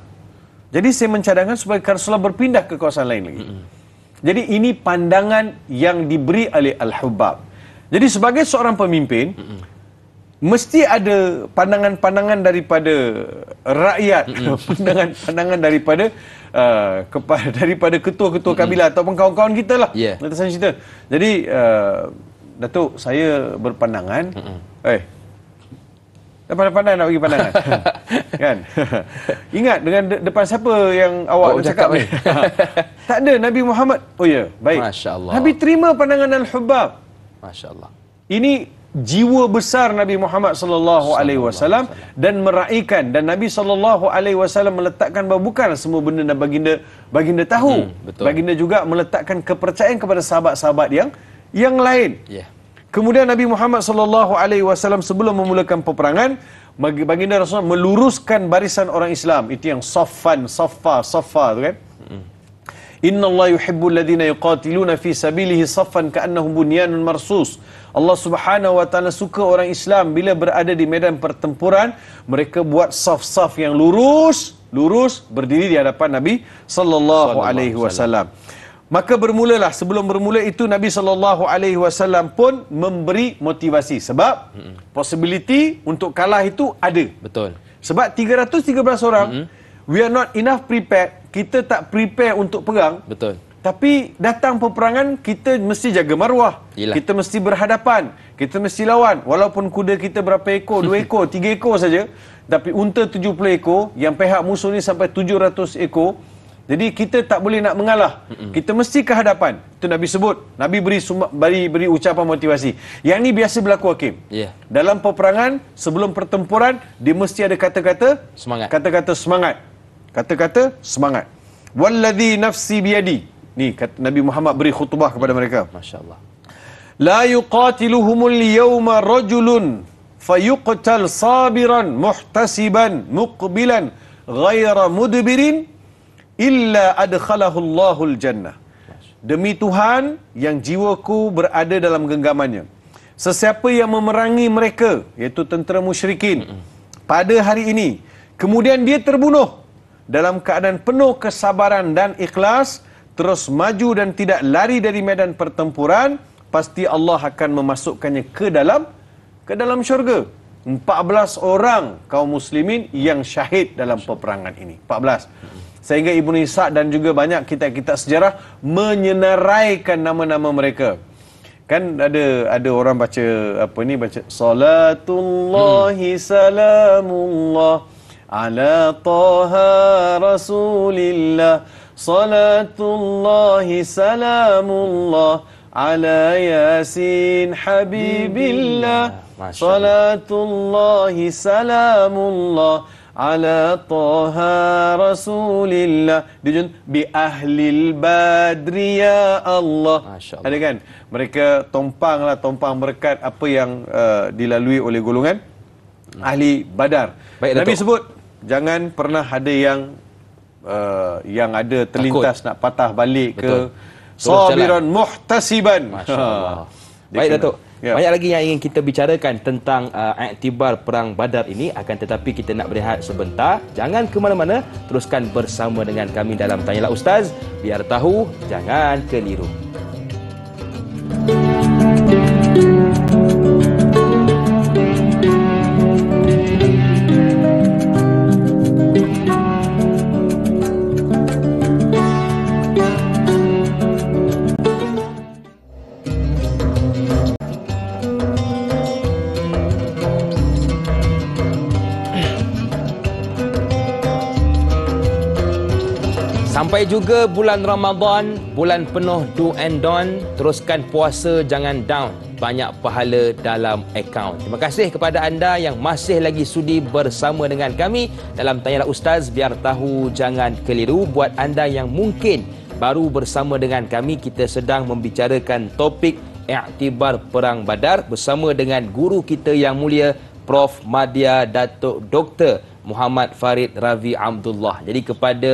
Jadi saya mencadangkan supaya Rasulullah berpindah ke kawasan lain lagi. Jadi ini pandangan yang diberi oleh Al-Hubab. Jadi sebagai seorang pemimpin, mesti ada pandangan-pandangan daripada rakyat, pandangan-pandangan daripada daripada ketua-ketua kabilah ataupun kawan-kawan kita lah. Nanti saya cerita. Jadi Datuk, saya berpandangan, pandai-pandai nak bagi pandangan. Kan? Ingat dengan depan siapa yang awak cakap ni? Tak ada, Nabi Muhammad. Oh ya, baik. Masya-Allah. Nabi terima pandangan Al-Hubab. Masya-Allah. Ini jiwa besar Nabi Muhammad sallallahu alaihi wasallam dan meraihkan, dan Nabi sallallahu alaihi wasallam meletakkan bahawa bukan semua benda dan baginda tahu. Baginda juga meletakkan kepercayaan kepada sahabat-sahabat yang lain. Kemudian Nabi Muhammad sallallahu alaihi wasallam sebelum memulakan peperangan, baginda Rasulullah meluruskan barisan orang Islam. Itu yang saffan, saffa tu kan. Innallaha yuhibbul ladzina yuqatiluna fi sabilihi saffan ka'annahum bunyanun marsus. Allah Subhanahu wa taala suka orang Islam bila berada di medan pertempuran, mereka buat saf-saf yang lurus berdiri di hadapan Nabi sallallahu alaihi wasallam. Maka bermulalah, sebelum bermula itu Nabi sallallahu alaihi wasallam pun memberi motivasi, sebab possibility untuk kalah itu ada. Betul. Sebab 313 orang, we are not enough prepared. Kita tak prepare untuk perang. Betul. Tapi datang peperangan, kita mesti jaga maruah. Yelah. Kita mesti berhadapan. Kita mesti lawan. Walaupun kuda kita berapa ekor, 2 ekor, 3 ekor saja. Tapi unta 70 ekor, yang pihak musuh ni sampai 700 ekor. Jadi kita tak boleh nak mengalah. Kita mesti ke hadapan. Itu Nabi sebut. Nabi beri ucapan motivasi. Yang ni biasa berlaku, Hakim. Yeah. Dalam peperangan, sebelum pertempuran, dia mesti ada kata-kata Semangat. Kata-kata semangat. Kata-kata semangat. Walladhi nafsi biyadi. Ni kata Nabi Muhammad beri khutbah kepada mereka. Masya-Allah. La yuqatiluhumul yawma rajulun fayuqtal sabiran muhtasiban muqbilan ghaira mudbirin illa adkhalahu Allahul jannah. Demi Tuhan yang jiwaku berada dalam genggamannya, sesiapa yang memerangi mereka, iaitu tentera musyrikin, pada hari ini, kemudian dia terbunuh dalam keadaan penuh kesabaran dan ikhlas, terus maju dan tidak lari dari medan pertempuran, pasti Allah akan memasukkannya ke dalam syurga. 14 orang kaum muslimin yang syahid dalam peperangan ini. 14. Sehingga Ibnu Ishaq dan juga banyak kitab-kitab sejarah menyenaraikan nama-nama mereka. Kan ada orang baca baca salatullahi salamullah ala taha rasulillah, salatullahi salamullah ala yasin habibillah, salatullahi salamullah ala taha rasulillah, dijun bi ahlil badri ya Allah. Ada kan? Mereka tompang berkat apa yang dilalui oleh golongan ahli Badar. Baik, Nabi sebut jangan pernah ada yang ada terlintas takut, nak patah balik. Betul. Ke sabiran muhtasiban. Masya-Allah. Baik Datuk. Ya. Banyak lagi yang ingin kita bicarakan tentang iktibar perang Badar ini, akan tetapi kita nak berehat sebentar. Jangan ke mana-mana, teruskan bersama dengan kami dalam Tanyalah Ustaz, biar tahu jangan keliru. Sampai juga bulan Ramadan, bulan penuh do and don't. Teruskan puasa, jangan down. Banyak pahala dalam akaun. Terima kasih kepada anda yang masih lagi sudi bersama dengan kami dalam Tanyalah Ustaz, biar tahu jangan keliru. Buat anda yang mungkin baru bersama dengan kami, kita sedang membicarakan topik iktibar perang Badar bersama dengan guru kita yang mulia, Prof. Madya Datuk Dr. Muhammad Farid Ravi Abdullah. Jadi kepada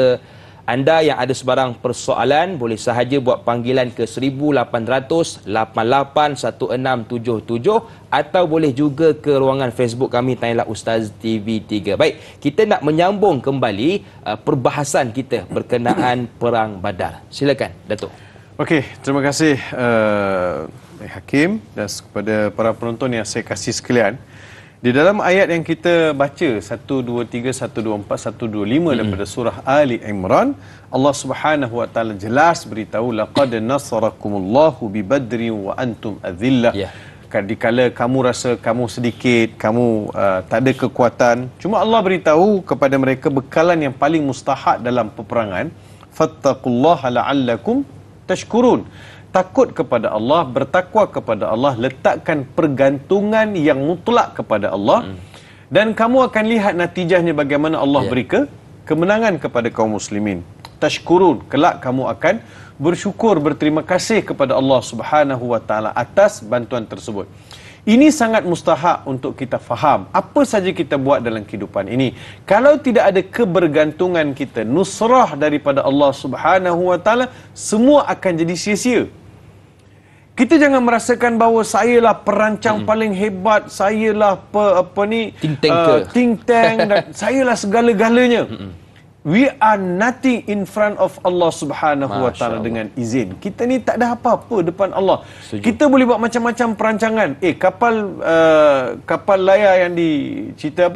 anda yang ada sebarang persoalan, boleh sahaja buat panggilan ke 1800 88 1677 atau boleh juga ke ruangan Facebook kami Tanyalah Ustaz TV3. Baik, kita nak menyambung kembali perbahasan kita berkenaan perang Badar. Silakan Datuk. Okey, terima kasih Hakim dan kepada para penonton yang saya kasih sekalian. Di dalam ayat yang kita baca 1, 2, 3, 1, 2, 4, 1, 2, 5 daripada surah Ali Imran, Allah Subhanahu wa taala jelas beritahu laqad nasarakumullahu bi badri wa antum adillah. Dikala kamu rasa kamu sedikit, kamu tak ada kekuatan, cuma Allah beritahu kepada mereka bekalan yang paling mustahak dalam peperangan, fattaqullaha la'allakum tashkurun. Takut kepada Allah, bertakwa kepada Allah, letakkan pergantungan yang mutlak kepada Allah, dan kamu akan lihat natijahnya bagaimana Allah beri kemenangan kepada kaum muslimin. Tashkurun, kelak kamu akan bersyukur, berterima kasih kepada Allah Subhanahu wa taala atas bantuan tersebut. Ini sangat mustahak untuk kita faham. Apa saja kita buat dalam kehidupan ini, kalau tidak ada kebergantungan kita, nusrah daripada Allah Subhanahu Wa Taala, semua akan jadi sia-sia. Kita jangan merasakan bahawa sayalah perancang paling hebat, sayalah think tank dan sayalah segala-galanya. We are nothing in front of Allah Subhanahu Wa Taala dengan izin. Kita ni tak ada apa-apa depan Allah. Kita boleh buat macam-macam perancangan. Kapal layar yang cerita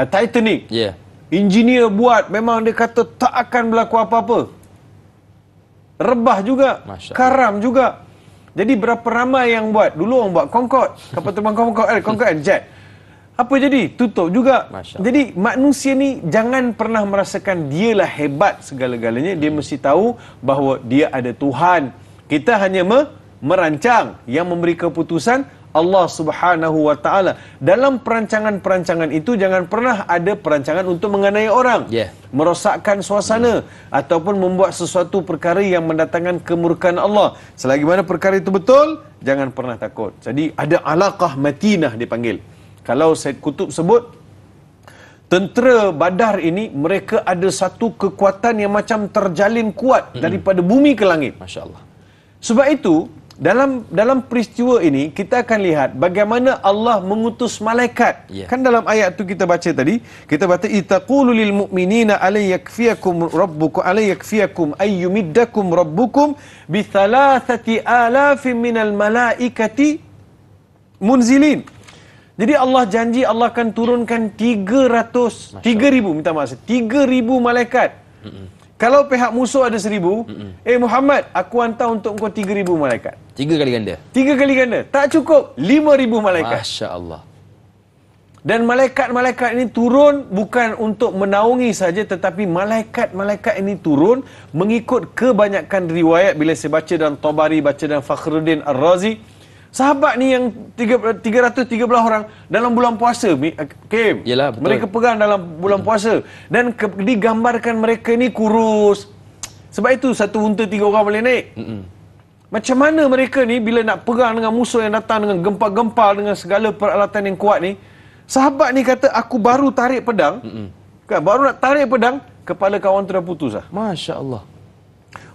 Titanic. Engineer buat, memang dia kata tak akan berlaku apa-apa. Rebah juga, karam juga. Jadi berapa ramai yang buat? Dulu orang buat Concorde, kapal terbang Concorde jet. Apa jadi? Tutup juga. Jadi manusia ni jangan pernah merasakan dialah hebat segala-galanya. Dia mesti tahu bahawa dia ada Tuhan. Kita hanya merancang, yang memberi keputusan Allah Subhanahu Wa Taala. Dalam perancangan-perancangan itu jangan pernah ada perancangan untuk menganiaya orang, merosakkan suasana, ataupun membuat sesuatu perkara yang mendatangkan kemurkaan Allah. Selagi mana perkara itu betul, jangan pernah takut. Jadi ada alaqah matinah dipanggil. Kalau Said Qutb sebut, tentera Badar ini, mereka ada satu kekuatan yang macam terjalin kuat daripada bumi ke langit. Masya Allah. Sebab itu, dalam peristiwa ini, kita akan lihat bagaimana Allah mengutus malaikat. Kan dalam ayat tu kita baca tadi, kita baca, itaqulu lil mu'minina alayakfiyakum rabbukum alayakfiyakum ayyumiddakum rabbukum bi 3,000 minal malaikati munzilin. Jadi Allah janji Allah akan turunkan 3,000 malaikat. Kalau pihak musuh ada 1,000, Muhammad, aku hantar untuk engkau 3,000 malaikat. 3 kali ganda. 3 kali ganda. Tak cukup, 5,000 malaikat. Masya Allah. Dan malaikat-malaikat ini turun bukan untuk menaungi saja, tetapi malaikat-malaikat ini turun mengikut kebanyakan riwayat. Bila saya baca dalam Tabari, baca dalam Fakhruddin Ar-Razi, sahabat ni yang 313 orang dalam bulan puasa, Yelah, betul. Mereka pegang dalam bulan puasa, dan digambarkan mereka ni kurus. Sebab itu satu unta 3 orang boleh naik. Macam mana mereka ni bila nak pegang dengan musuh yang datang dengan gempal-gempal, dengan segala peralatan yang kuat ni. Sahabat ni kata, aku baru tarik pedang, baru nak tarik pedang, kepala kawan tu dah putus lah. Masya Allah.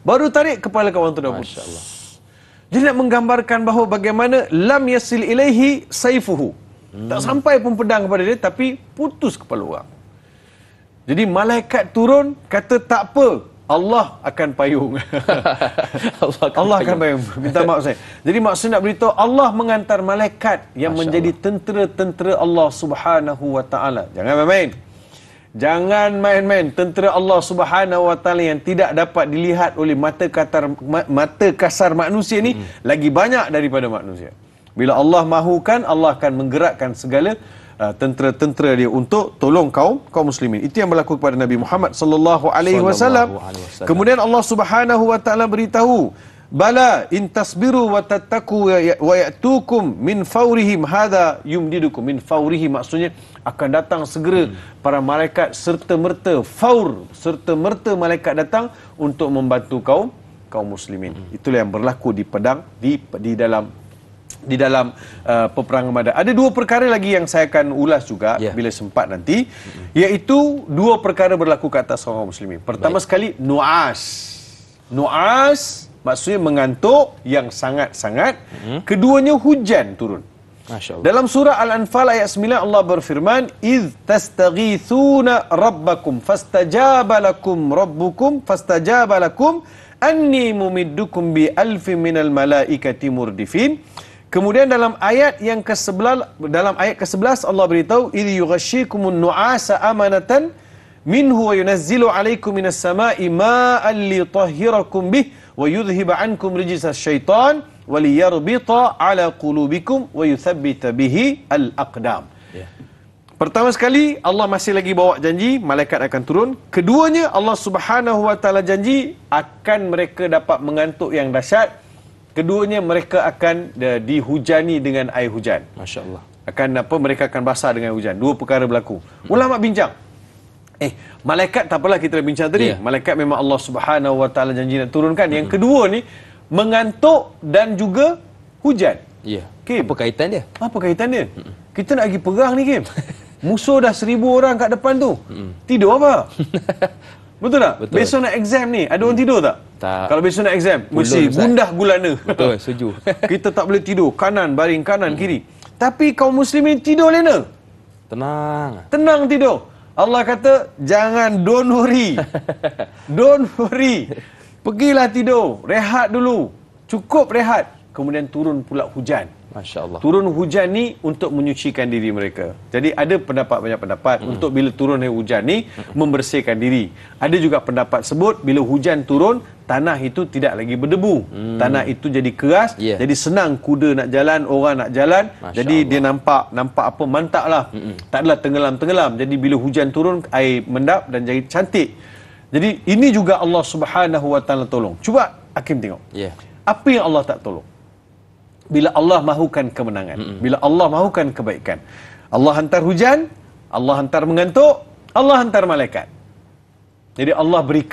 Baru tarik, kepala kawan tu dah putus. Masya Allah. Dia nak menggambarkan bahawa bagaimana lam yasil ilaihi saifuhu. Tak sampai pun pedang kepada dia, tapi putus kepala orang. Jadi malaikat turun, kata tak apa, Allah akan payung. Allah akan payung. Minta maaf saya. Jadi maksud nak beritahu, Allah mengantar malaikat yang menjadi tentera-tentera Allah Subhanahu Wa Taala. Jangan main-main. Jangan main-main. Tentera Allah Subhanahu Wa Taala yang tidak dapat dilihat oleh mata kasar manusia ni lagi banyak daripada manusia. Bila Allah mahukan, Allah akan menggerakkan segala tentera-tentera dia untuk tolong kaum muslimin. Itu yang berlaku kepada Nabi Muhammad sallallahu alaihi wasallam. Kemudian Allah Subhanahu Wa Taala beritahu, bala in tasbiru wa tattaqu wa ya'tukum min fawrihim hadza yumdidukum. Min fawrihim maksudnya akan datang segera para malaikat serta-merta, serta-merta malaikat datang untuk membantu kaum muslimin. Itulah yang berlaku di pedang di dalam peperangan Badar. Ada 2 perkara lagi yang saya akan ulas juga bila sempat nanti, iaitu 2 perkara berlaku ke atas kaum muslimin. Pertama sekali, nu'as maksudnya mengantuk yang sangat-sangat. Keduanya hujan turun. Dalam surah Al-Anfal ayat 9 Allah berfirman, "Idz tastaghithuna rabbakum fastajaba lakum anni mumiddukum bi alfin minal malaikati murdifin." Kemudian dalam ayat yang ke-11 Allah beritahu, "Idz yughashshikumun nu'asa amanatan minhu wa yunazzilu 'alaikum minas sama'i ma'an litahhirakum bih wa yudhhiba 'ankum rijsas syaitan wa liyarbita 'ala qulubikum wa yuthabbita bihi al-aqdam." Pertama sekali, Allah masih lagi bawa janji malaikat akan turun. Keduanya, Allah Subhanahu Wa Taala janji akan mereka dapat mengantuk yang dahsyat. Keduanya, mereka akan dihujani dengan air hujan. Masya Allah. Mereka akan basah dengan hujan. 2 perkara berlaku. Ulama bincang. Malaikat tak apalah, kita dah bincang tadi. Malaikat memang Allah Subhanahu Wa Taala janji nak turunkan. Yang kedua ni, mengantuk dan juga hujan. Kim, Apa kaitan dia? apa kaitan dia? Kita nak pergi perang ni, Kim. Musuh dah 1000 orang kat depan tu. Tidur apa? Betul tak? Betul. Besok nak exam ni, ada orang tidur tak? Tak. Kalau besok nak exam, Pulun, mesti Ustaz. gundah gulana. Betul, setuju. Kita tak boleh tidur, kanan, baring, kanan, kiri. Tapi kaum muslimin tidur lena. Tenang. Tenang tidur. Allah kata, jangan, don't worry. Don't worry. Pergilah tidur, rehat dulu. Cukup rehat. Kemudian turun pula hujan. Masya Allah. Turun hujan ni untuk menyucikan diri mereka. Jadi ada banyak pendapat untuk bila turun hujan ni membersihkan diri. Ada juga pendapat sebut bila hujan turun, tanah itu tidak lagi berdebu. Tanah itu jadi keras, Yeah. jadi senang kuda nak jalan, orang nak jalan. Masya Jadi Allah. dia nampak apa mantap lah. Tak adalah tenggelam-tenggelam. Jadi bila hujan turun, air mendap dan jadi cantik. Jadi ini juga Allah Subhanahu Wa Taala tolong. Cuba Hakim tengok. Ya. Apa yang Allah tak tolong? Bila Allah mahukan kemenangan, bila Allah mahukan kebaikan, Allah hantar hujan, Allah hantar mengantuk, Allah hantar malaikat. Jadi Allah beri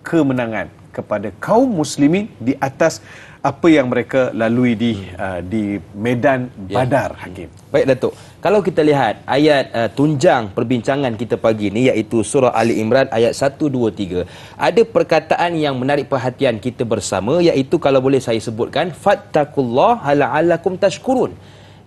kemenangan kepada kaum muslimin di atas apa yang mereka lalui di medan Badar, Hakim. Baik Datuk, kalau kita lihat ayat tunjang perbincangan kita pagi ni iaitu surah Ali Imran ayat 1, 2, 3. Ada perkataan yang menarik perhatian kita bersama iaitu kalau boleh saya sebutkan fattaqullaha la'allakum tashkurun.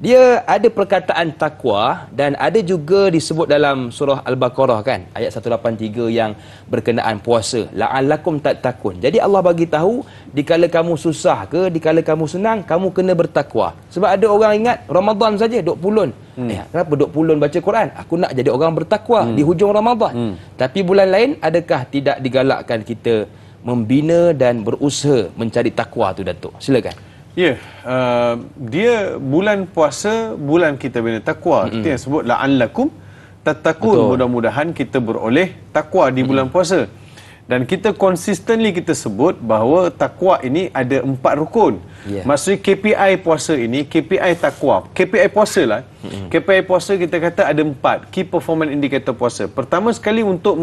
Dia ada perkataan takwa dan ada juga disebut dalam surah Al-Baqarah kan ayat 183 yang berkenaan puasa la'allakum tattaqun. Jadi Allah bagi tahu dikala kamu susah ke dikala kamu senang kamu kena bertakwa. Sebab ada orang ingat Ramadan saja duk pulun. Kenapa duk pulun baca Quran? Aku nak jadi orang bertakwa di hujung Ramadan. Tapi bulan lain adakah tidak digalakkan kita membina dan berusaha mencari takwa tu Datuk? Silakan. Ya, dia bulan puasa, bulan kita bina takwa. Kita yang sebut la'allakum tattaqun. Betul. Mudah-mudahan kita beroleh takwa di bulan puasa. Dan kita consistently kita sebut bahawa takwa ini ada 4 rukun. Yeah. Maksudnya KPI puasa ini, KPI takwa. KPI puasa lah. KPI puasa kita kata ada 4. Key Performance Indicator puasa. Pertama sekali untuk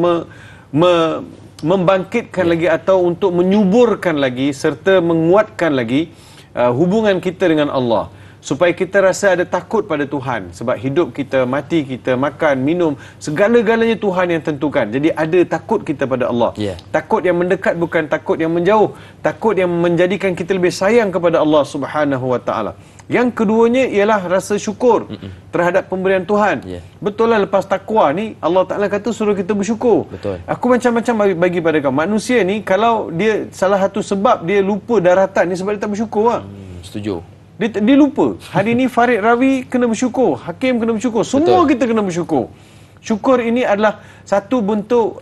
membangkitkan lagi atau untuk menyuburkan lagi serta menguatkan lagi hubungan kita dengan Allah supaya kita rasa ada takut pada Tuhan sebab hidup kita, mati kita, makan, minum, segala-galanya Tuhan yang tentukan. Jadi ada takut kita pada Allah. Yeah. Takut yang mendekat bukan takut yang menjauh. Takut yang menjadikan kita lebih sayang kepada Allah Subhanahu Wa Taala. Yang keduanya ialah rasa syukur terhadap pemberian Tuhan. Yeah. Betul lah lepas takwa ni Allah Ta'ala kata suruh kita bersyukur. Betul. Aku macam-macam bagi pada kau. Manusia ni kalau dia salah satu sebab dia lupa daratan ni sebab dia tak bersyukur lah. Setuju. Dia lupa. Hari ni Farid Rawi kena bersyukur. Hakim kena bersyukur. Semua Betul. kita kena bersyukur. Syukur ini adalah satu bentuk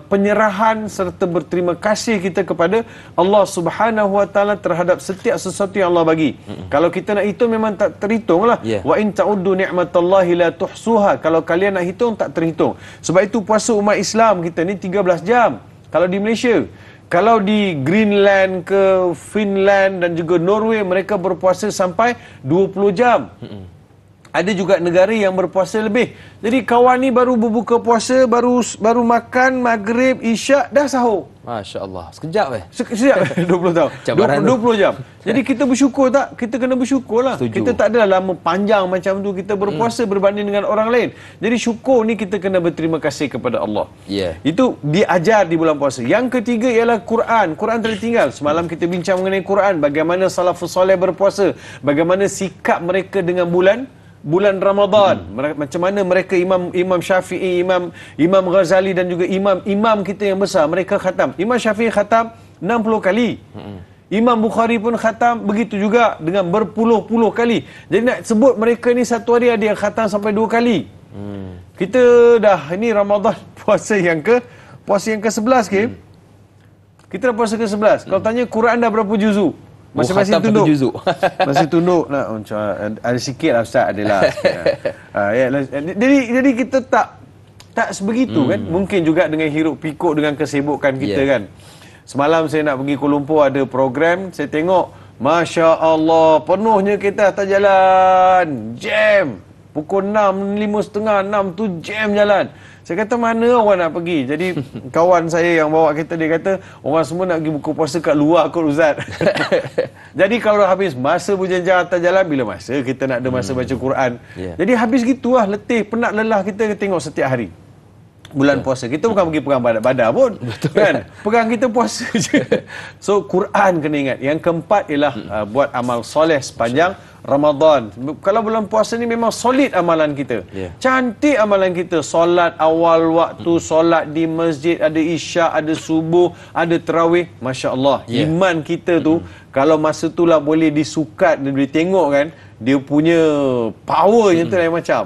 penyerahan serta berterima kasih kita kepada Allah Subhanahu Wa Taala terhadap setiap sesuatu yang Allah bagi. Kalau kita nak hitung memang tak terhitung lah. Yeah. Wa in ta'uddu ni'matallahi la tuhsuha. Kalau kalian nak hitung tak terhitung. Sebab itu puasa umat Islam kita ni 13 jam. Kalau di Malaysia, kalau di Greenland ke Finland dan juga Norway mereka berpuasa sampai 20 jam. Ada juga negara yang berpuasa lebih. Jadi kawan ni baru berbuka puasa, baru makan maghrib, isyak, dah sahur. Masya Allah. Sekejap Sekejap 20 tahun. Cabaran 20 jam. Jadi kita bersyukur tak? Kita kena bersyukur lah. Setuju. Kita tak adalah lama panjang macam tu kita berpuasa berbanding dengan orang lain. Jadi syukur ni kita kena berterima kasih kepada Allah. Ya. Itu diajar di bulan puasa. Yang ketiga ialah Quran. Quran tak ditinggal. Semalam kita bincang mengenai Quran. Bagaimana salafus soleh berpuasa. Bagaimana sikap mereka dengan bulan Ramadan. Macam mana mereka Imam Syafi'i, Imam Ghazali dan juga imam kita yang besar mereka khatam. Imam Syafi'i khatam 60 kali. Imam Bukhari pun khatam begitu juga dengan berpuluh-puluh kali. Jadi nak sebut mereka ni satu hari ada yang khatam sampai 2 kali. Kita dah ini Ramadan puasa yang ke-11 ke? Kita dah puasa ke-11. Kalau tanya Quran dah berapa juzu? Masing-masing khatam tunduk. satu juzuk. Masih tunduk nak macam ada sikit lah Ustaz, adalah jadi kita tak sebegitu kan. Mungkin juga dengan hiruk pikuk dengan kesibukan kita kan. Semalam saya nak pergi Kuala Lumpur ada program, saya tengok Masya Allah penuhnya kereta atas jalan, jam pukul 6, 5.30, 6 tu jam jalan. Saya kata, mana orang nak pergi? Jadi kawan saya yang bawa kereta, dia kata orang semua nak pergi buka puasa kat luar kot Ustaz. Jadi kalau habis masa berjalan atas jalan, bila masa kita nak ada masa baca Quran. Jadi habis gitulah, letih, penat, lelah kita tengok setiap hari. Bulan puasa. Kita bukan pergi perang badar pun. Kan? Perang kita puasa je. So, Quran kena ingat. Yang keempat ialah buat amal soleh sepanjang Ramadan. Kalau bulan puasa ni memang solid amalan kita. Cantik amalan kita. Solat awal waktu, solat di masjid, ada isyak, ada subuh, ada tarawih. Masya Allah. Iman kita tu, kalau masa tu lah boleh disukat, boleh tengok kan, dia punya powernya tu lain macam.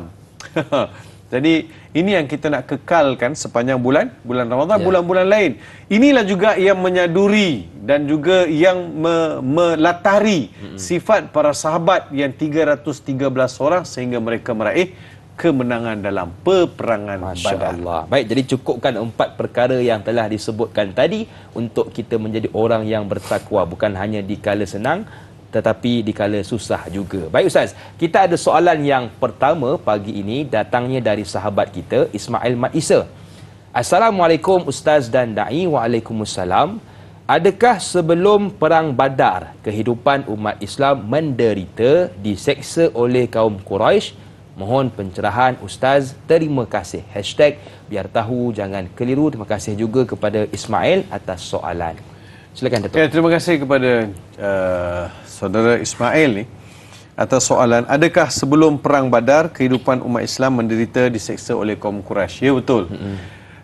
Jadi ini yang kita nak kekalkan sepanjang bulan Ramadan, bulan-bulan lain. Inilah juga yang menyaduri dan juga yang melatari sifat para sahabat yang 313 orang sehingga mereka meraih kemenangan dalam peperangan Badar. Masya Allah. Baik, jadi cukupkan 4 perkara yang telah disebutkan tadi untuk kita menjadi orang yang bertakwa, bukan hanya di kala senang tetapi dikala susah juga. Baik Ustaz, kita ada soalan yang pertama pagi ini, datangnya dari sahabat kita Ismail Mat Isa. Assalamualaikum Ustaz dan Da'i. Waalaikumsalam. Adakah sebelum perang Badar kehidupan umat Islam menderita, diseksa oleh kaum Quraisy? Mohon pencerahan Ustaz, terima kasih. #biar tahu jangan keliru. Terima kasih juga kepada Ismail atas soalan. Silakan Datuk. Terima kasih kepada saudara Ismail ni atas soalan, adakah sebelum perang Badar kehidupan umat Islam menderita, diseksa oleh kaum Quraisy? Ya, betul.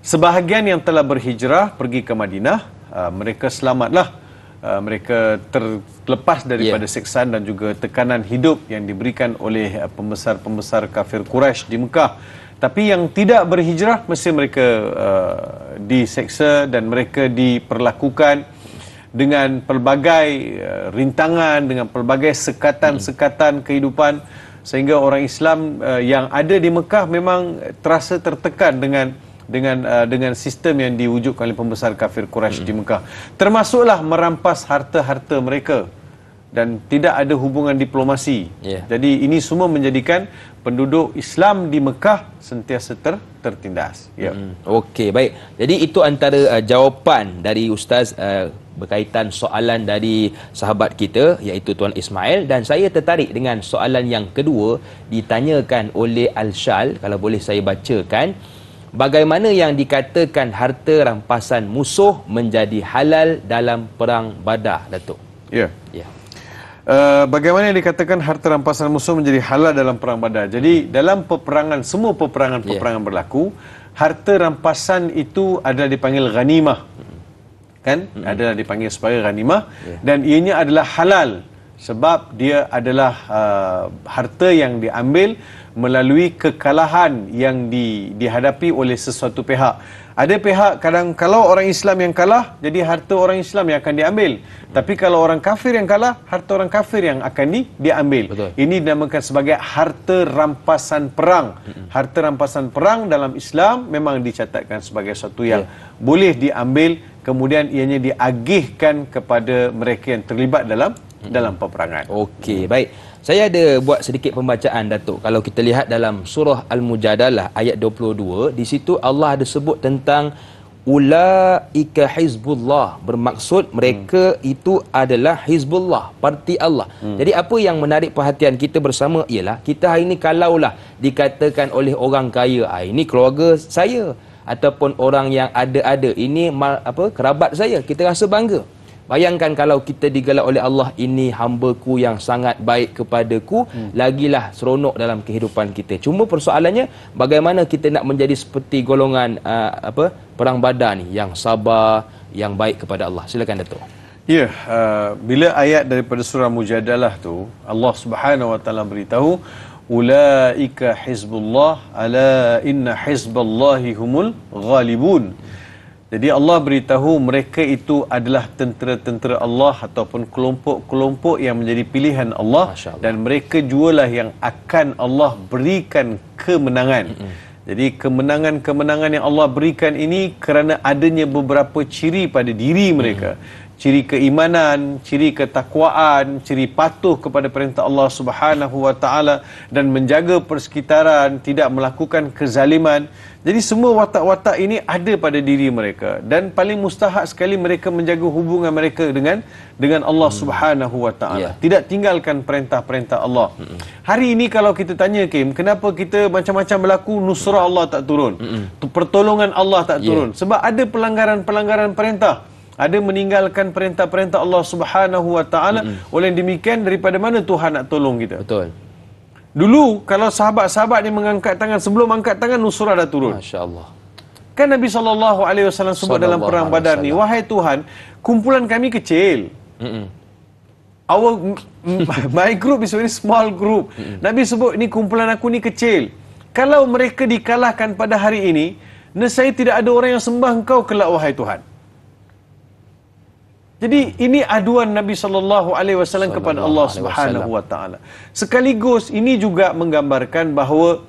Sebahagian yang telah berhijrah pergi ke Madinah, mereka selamatlah. Mereka terlepas daripada seksaan dan juga tekanan hidup yang diberikan oleh pembesar-pembesar kafir Quraisy di Mekah. Tapi yang tidak berhijrah, mesti mereka diseksa dan mereka diperlakukan dengan pelbagai rintangan, dengan pelbagai sekatan-sekatan kehidupan, sehingga orang Islam yang ada di Mekah memang terasa tertekan dengan sistem yang diwujudkan oleh pembesar kafir Quraisy di Mekah. Termasuklah merampas harta-harta mereka dan tidak ada hubungan diplomasi. Jadi ini semua menjadikan penduduk Islam di Mekah sentiasa tertindas. Okey, baik. Jadi itu antara jawapan dari Ustaz berkaitan soalan dari sahabat kita iaitu Tuan Ismail, dan saya tertarik dengan soalan yang kedua ditanyakan oleh Al-Shal. Kalau boleh saya bacakan. Bagaimana yang dikatakan harta rampasan musuh menjadi halal dalam perang Badar, Datuk? Bagaimana yang dikatakan harta rampasan musuh menjadi halal dalam perang Badar? Jadi dalam peperangan, semua peperangan berlaku, harta rampasan itu adalah dipanggil ghanimah. Kan? Adalah dipanggil sebagai ghanimah, dan ianya adalah halal sebab dia adalah harta yang diambil melalui kekalahan yang dihadapi oleh sesuatu pihak. Ada pihak kadang kalau orang Islam yang kalah, jadi harta orang Islam yang akan diambil. Tapi kalau orang kafir yang kalah, harta orang kafir yang akan diambil. Betul. Ini dinamakan sebagai harta rampasan perang. Harta rampasan perang dalam Islam memang dicatatkan sebagai sesuatu yang boleh diambil, kemudian ianya diagihkan kepada mereka yang terlibat dalam peperangan. Okey, baik. Saya ada buat sedikit pembacaan, Datuk. Kalau kita lihat dalam surah Al-Mujadalah ayat 22, di situ Allah ada sebut tentang ulaika hizbullah, bermaksud mereka itu adalah hizbullah, parti Allah. Jadi apa yang menarik perhatian kita bersama ialah kita hari ini kalaulah dikatakan oleh orang kaya, ini keluarga saya, ataupun orang yang ada-ada, ini kerabat saya, kita rasa bangga. Bayangkan kalau kita digelar oleh Allah, ini hamba-Ku yang sangat baik kepadaku, lagilah seronok dalam kehidupan kita. Cuma persoalannya, bagaimana kita nak menjadi seperti golongan perang Badar ni, yang sabar, yang baik kepada Allah. Silakan Datuk. Ya, bila ayat daripada surah Mujadalah tu, Allah Subhanahu wa taala beritahu, ulaika hizbullah ala inna hizballahi humul ghalibun. Jadi Allah beritahu mereka itu adalah tentera-tentera Allah ataupun kelompok-kelompok yang menjadi pilihan Allah, dan mereka jualah yang akan Allah berikan kemenangan. Jadi kemenangan-kemenangan yang Allah berikan ini kerana adanya beberapa ciri pada diri mereka. ciri keimanan, ciri ketakwaan, ciri patuh kepada perintah Allah Subhanahu wa taala dan menjaga persekitaran, tidak melakukan kezaliman. Jadi semua watak-watak ini ada pada diri mereka dan paling mustahak sekali mereka menjaga hubungan mereka dengan Allah Subhanahu wa taala. Tidak tinggalkan perintah-perintah Allah. Hari ini kalau kita tanya Kim, kenapa kita macam-macam berlaku, nusrah Allah tak turun, pertolongan Allah tak turun? Sebab ada pelanggaran-pelanggaran perintah. Ada meninggalkan perintah-perintah Allah Subhanahu wa taala. Oleh demikian, daripada mana Tuhan nak tolong kita? Betul. Dulu kalau sahabat-sahabat ni mengangkat tangan, sebelum angkat tangan nusrah dah turun. Masya-Allah. Kan Nabi SAW sebut dalam perang Badar ni, wahai Tuhan, kumpulan kami kecil. My group is very small group. Nabi sebut ni kumpulan aku ni kecil. Kalau mereka dikalahkan pada hari ini, nescaya tidak ada orang yang sembah engkau kelak, wahai Tuhan. Jadi ini aduan Nabi SAW kepada Allah Subhanahu wa taala. Sekaligus ini juga menggambarkan bahawa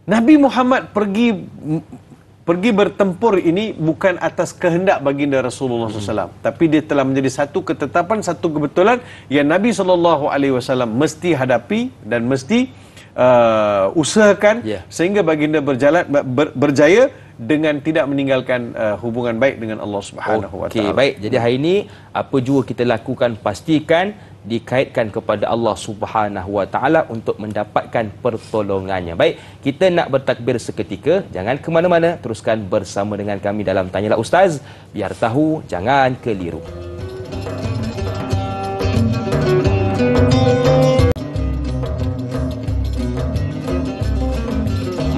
Nabi Muhammad pergi bertempur ini bukan atas kehendak baginda Rasulullah SAW, tapi dia telah menjadi satu ketetapan, satu kebetulan yang Nabi SAW mesti hadapi dan mesti usahakan sehingga baginda berjaya dengan tidak meninggalkan hubungan baik dengan Allah Subhanahu wa taala. Baik. Jadi hari ini apa jua kita lakukan, pastikan dikaitkan kepada Allah Subhanahu wa taala untuk mendapatkan pertolongannya. Baik, kita nak bertakbir seketika, jangan ke mana-mana, teruskan bersama dengan kami dalam Tanyalah Ustaz, biar tahu jangan keliru.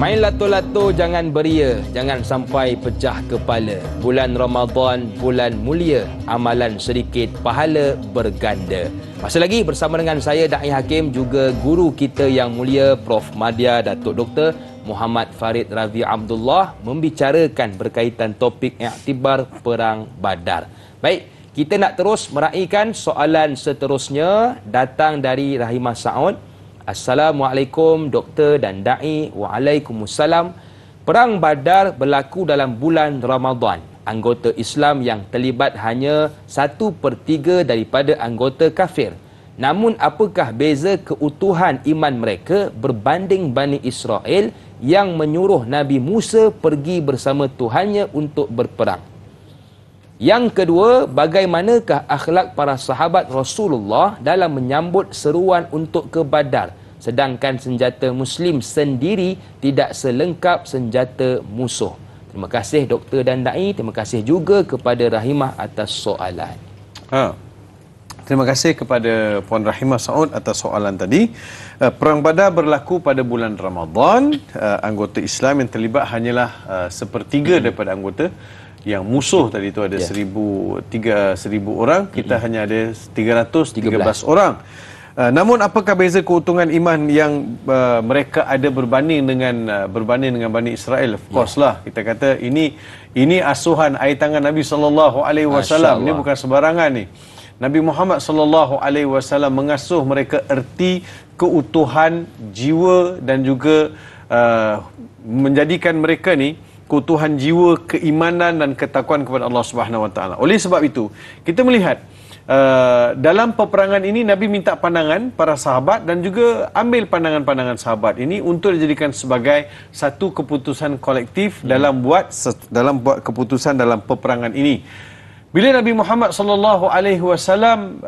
Main lato-lato jangan beria, jangan sampai pecah kepala. Bulan Ramadan, bulan mulia, amalan sedikit, pahala berganda. Masih lagi bersama dengan saya, Da'i Hakim, juga guru kita yang mulia, Prof. Madya Datuk Dr. Muhammad Farid Ravi Abdullah, membicarakan berkaitan topik iktibar Perang Badar. Baik, kita nak terus meraihkan soalan seterusnya, datang dari Rahimah Saud. Assalamualaikum Doktor dan Da'i. Waalaikumsalam. Perang Badar berlaku dalam bulan Ramadan. Anggota Islam yang terlibat hanya 1/3 daripada anggota kafir. Namun apakah beza keutuhan iman mereka berbanding Bani Israel yang menyuruh Nabi Musa pergi bersama Tuhannya untuk berperang? Yang kedua, bagaimanakah akhlak para sahabat Rasulullah dalam menyambut seruan untuk ke Badar, sedangkan senjata Muslim sendiri tidak selengkap senjata musuh? Terima kasih Doktor dan Da'i. Terima kasih juga kepada Rahimah atas soalan. Terima kasih kepada Puan Rahimah Saud atas soalan tadi. Perang Badar berlaku pada bulan Ramadan. Anggota Islam yang terlibat hanyalah 1/3 daripada anggota. Yang musuh tadi itu ada 1,000 orang, kita hanya ada 313 orang. Namun apakah beza keuntungan iman yang mereka ada berbanding dengan Bani Israel? Of course lah, kita kata ini asuhan air tangan Nabi SAW. Ini bukan sembarangan ni. Nabi Muhammad SAW mengasuh mereka erti keutuhan jiwa dan juga menjadikan mereka ni keutuhan jiwa, keimanan dan ketakwaan kepada Allah Subhanahu wa taala. Oleh sebab itu, kita melihat dalam peperangan ini Nabi minta pandangan para sahabat dan juga ambil pandangan-pandangan sahabat ini untuk dijadikan sebagai satu keputusan kolektif dalam buat keputusan dalam peperangan ini. Bila Nabi Muhammad SAW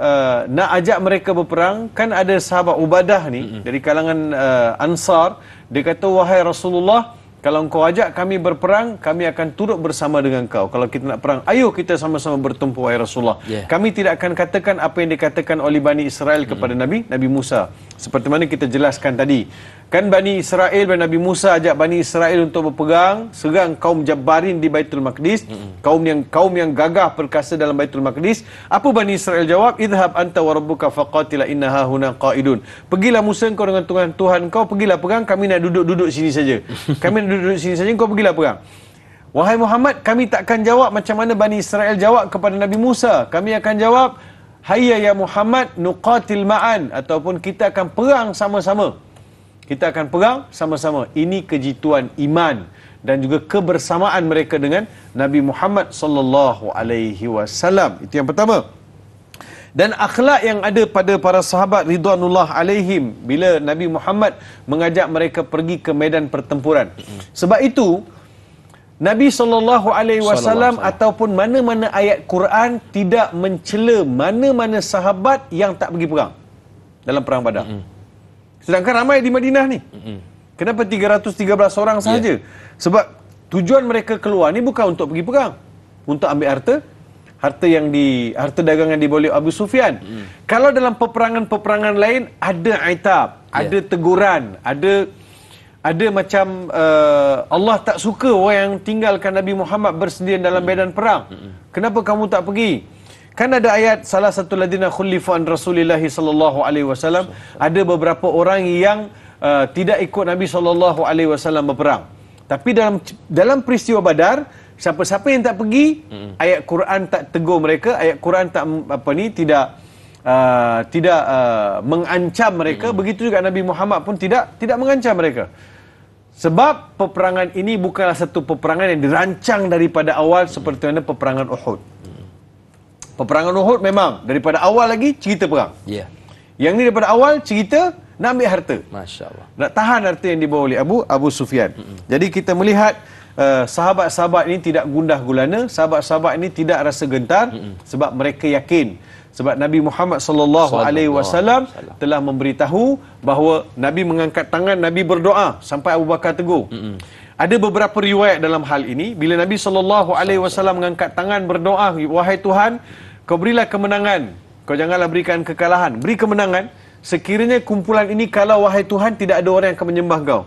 nak ajak mereka berperang, kan ada sahabat Ubadah ni dari kalangan Ansar, dia kata, wahai Rasulullah, kalau engkau ajak kami berperang, kami akan turut bersama dengan kau. Kalau kita nak perang, ayo kita sama-sama bertempur, wahai Rasulullah. Kami tidak akan katakan apa yang dikatakan oleh Bani Israel kepada Nabi Musa. Seperti mana kita jelaskan tadi. Kan Bani Israel dan Nabi Musa ajak Bani Israel untuk berpegang, serang kaum Jabbarin di Baitul Maqdis, kaum yang gagah perkasa dalam Baitul Maqdis. Apa Bani Israel jawab? Idhab anta wa rabbuka faqatila inna hahuna qa'idun. Pergilah Musa kau dengan Tuhan kau, pergilah perang, kami nak duduk sini saja. Kami nak duduk sini saja, kau pergilah perang. Wahai Muhammad, kami takkan jawab macam mana Bani Israel jawab kepada Nabi Musa. Kami akan jawab, hayya ya Muhammad nuqatil ma'an, ataupun kita akan perang sama-sama. Kita akan perang sama-sama. Ini kejituan iman dan juga kebersamaan mereka dengan Nabi Muhammad sallallahu alaihi wasallam. Itu yang pertama. Dan akhlak yang ada pada para sahabat ridwanullah alaihim bila Nabi Muhammad mengajak mereka pergi ke medan pertempuran. Sebab itu Nabi sallallahu alaihi wasallam ataupun mana-mana ayat Quran tidak mencela mana-mana sahabat yang tak pergi perang dalam perang Badar. Sedangkan ramai di Madinah ni. Kenapa 313 orang sahaja? Sebab tujuan mereka keluar ni bukan untuk pergi perang, untuk ambil harta dagangan dibawa oleh Abu Sufyan. Kalau dalam peperangan-peperangan lain ada aitab, ada teguran, ada macam Allah tak suka orang yang tinggalkan Nabi Muhammad bersedia dalam medan perang. Kenapa kamu tak pergi? Kan ada ayat salah satu ladina khulifu an Rasulillah sallallahu alaihi wasallam, ada beberapa orang yang tidak ikut Nabi sallallahu alaihi wasallam berperang. Tapi dalam peristiwa Badar, siapa-siapa yang tak pergi, ayat Quran tak tegur mereka, ayat Quran tak tidak mengancam mereka. Begitu juga Nabi Muhammad pun tidak mengancam mereka. Sebab peperangan ini bukanlah satu peperangan yang dirancang daripada awal seperti mana peperangan Uhud. Peperangan Uhud memang daripada awal lagi cerita perang. Yang ni daripada awal cerita nak ambil harta. Masya-Allah. Nak tahan harta yang dibawa oleh Abu Sufyan. Jadi kita melihat sahabat-sahabat ini tidak gundah gulana, sahabat-sahabat ini tidak rasa gentar sebab mereka yakin. Sebab Nabi Muhammad sallallahu alaihi wasallam telah memberitahu bahawa Nabi mengangkat tangan, Nabi berdoa sampai Abu Bakar tegur. Ada beberapa riwayat dalam hal ini, bila Nabi sallallahu alaihi wasallam mengangkat tangan berdoa, wahai Tuhan, kau berilah kemenangan. Kau janganlah berikan kekalahan, beri kemenangan. Sekiranya kumpulan ini kalau wahai Tuhan, tidak ada orang yang akan menyembah kau.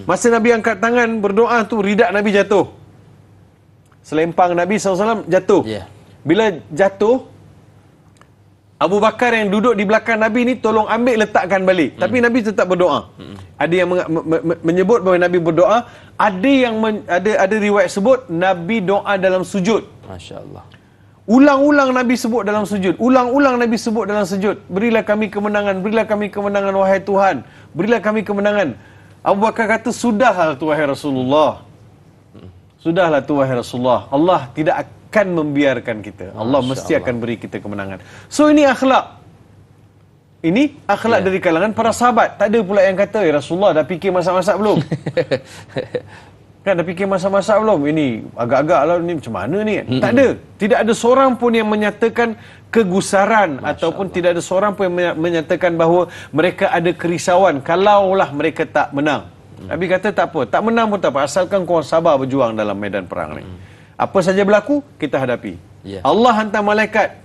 Masa Nabi angkat tangan berdoa tu, ridak Nabi jatuh. Selempang Nabi SAW jatuh. Bila jatuh, Abu Bakar yang duduk di belakang Nabi ni tolong ambil letakkan balik. Tapi Nabi tetap berdoa. Ada yang menyebut bahawa Nabi berdoa. Ada yang ada riwayat sebut Nabi doa dalam sujud. Masya-Allah. Ulang-ulang Nabi sebut dalam sujud. Ulang-ulang Nabi sebut dalam sujud. Berilah kami kemenangan. Berilah kami kemenangan wahai Tuhan. Berilah kami kemenangan. Abu Bakar kata, sudahlah tu wahai Rasulullah. Sudahlah tu wahai Rasulullah. Allah tidak akan membiarkan kita. Allah mesti akan beri kita kemenangan. So ini akhlak. Ini akhlak dari kalangan para sahabat. Tak ada pula yang kata, Rasulullah dah fikir masak-masak belum? Kan dah fikir masak-masak belum? Ini agak-agak lah, ni macam mana ni? Tak ada. Tidak ada seorang pun yang menyatakan kegusaran ataupun tidak ada seorang pun yang menyatakan bahawa mereka ada kerisauan kalaulah mereka tak menang. Nabi kata tak apa, tak menang pun tak apa, asalkan kau sabar berjuang dalam medan perang ni. Apa saja berlaku, kita hadapi. Allah hantar malaikat.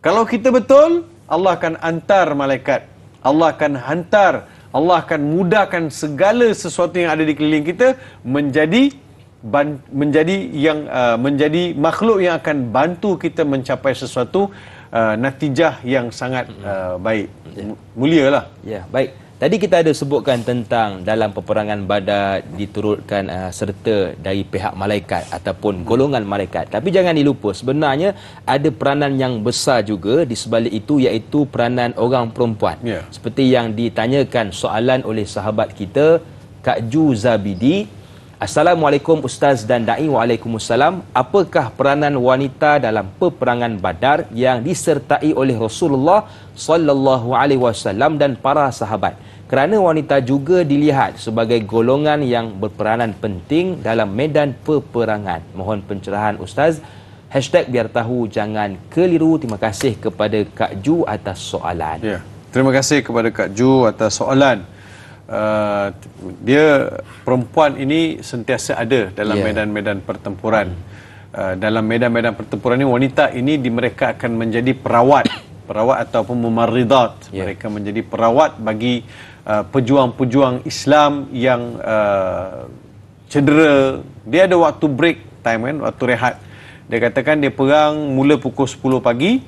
Kalau kita betul, Allah akan hantar malaikat. Allah akan hantar, Allah akan mudahkan segala sesuatu yang ada di keliling kita menjadi makhluk yang akan bantu kita mencapai sesuatu natijah yang sangat baik. Mulialah. Ya, baik. Tadi kita ada sebutkan tentang dalam peperangan Badar diturutkan serta dari pihak malaikat ataupun golongan malaikat. Tapi jangan dilupa, sebenarnya ada peranan yang besar juga di sebalik itu, iaitu peranan orang perempuan. Seperti yang ditanyakan soalan oleh sahabat kita, Kak Ju Zabidi. Assalamualaikum Ustaz dan Da'i. Waalaikumsalam. Apakah peranan wanita dalam peperangan Badar yang disertai oleh Rasulullah sallallahu alaihi wasallam dan para sahabat? Kerana wanita juga dilihat sebagai golongan yang berperanan penting dalam medan peperangan. Mohon pencerahan Ustaz. #biar tahu jangan keliru. Terima kasih kepada Kak Ju atas soalan. Ya, terima kasih kepada Kak Ju atas soalan. Dia perempuan ini sentiasa ada dalam medan-medan pertempuran. Dalam medan-medan pertempuran ini, wanita ini mereka akan menjadi perawat ataupun mumarridat. Mereka menjadi perawat bagi pejuang-pejuang Islam yang cedera. Dia ada waktu break time kan, waktu rehat. Dia katakan dia perang mula pukul 10 pagi,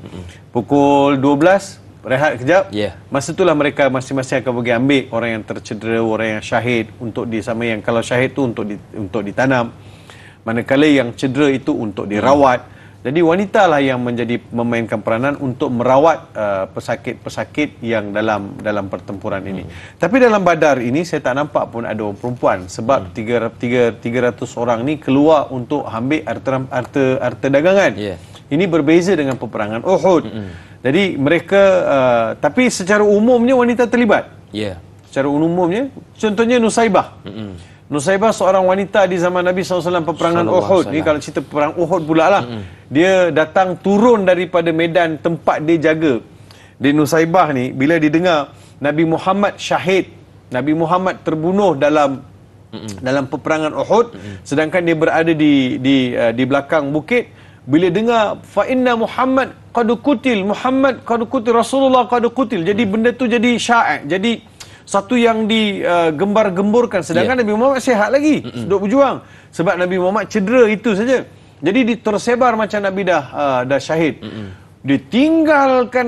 pukul 12 rehat kejap. Masa itulah mereka masing-masing akan pergi ambil orang yang tercedera, orang yang syahid untuk disama. Yang kalau syahid tu untuk ditanam, manakala yang cedera itu untuk dirawat. Jadi wanita lah yang memainkan peranan untuk merawat pesakit-pesakit yang dalam pertempuran ini. Tapi dalam Badar ini saya tak nampak pun ada orang perempuan, sebab 300 orang ni keluar untuk ambil harta dagangan. Ini berbeza dengan peperangan Uhud. Jadi mereka tapi secara umumnya wanita terlibat. Secara umumnya, contohnya Nusaibah. Nusaibah seorang wanita di zaman Nabi SAW peperangan Uhud. Ni kalau cerita perang Uhud pula lah. Dia datang turun daripada medan tempat dia jaga. Di Nusaibah ni, bila didengar Nabi Muhammad syahid, Nabi Muhammad terbunuh dalam peperangan Uhud, sedangkan dia berada di belakang bukit. Bila dengar fa inna Muhammad qad qutil, Muhammad qad qutil, Rasulullah qad qutil. Jadi benda tu jadi syair, jadi satu yang digembar-gemburkan, sedangkan Nabi Muhammad sihat lagi, duduk berjuang. Sebab Nabi Muhammad cedera itu saja. Jadi tersebar macam Nabi dah syahid. Ditinggalkan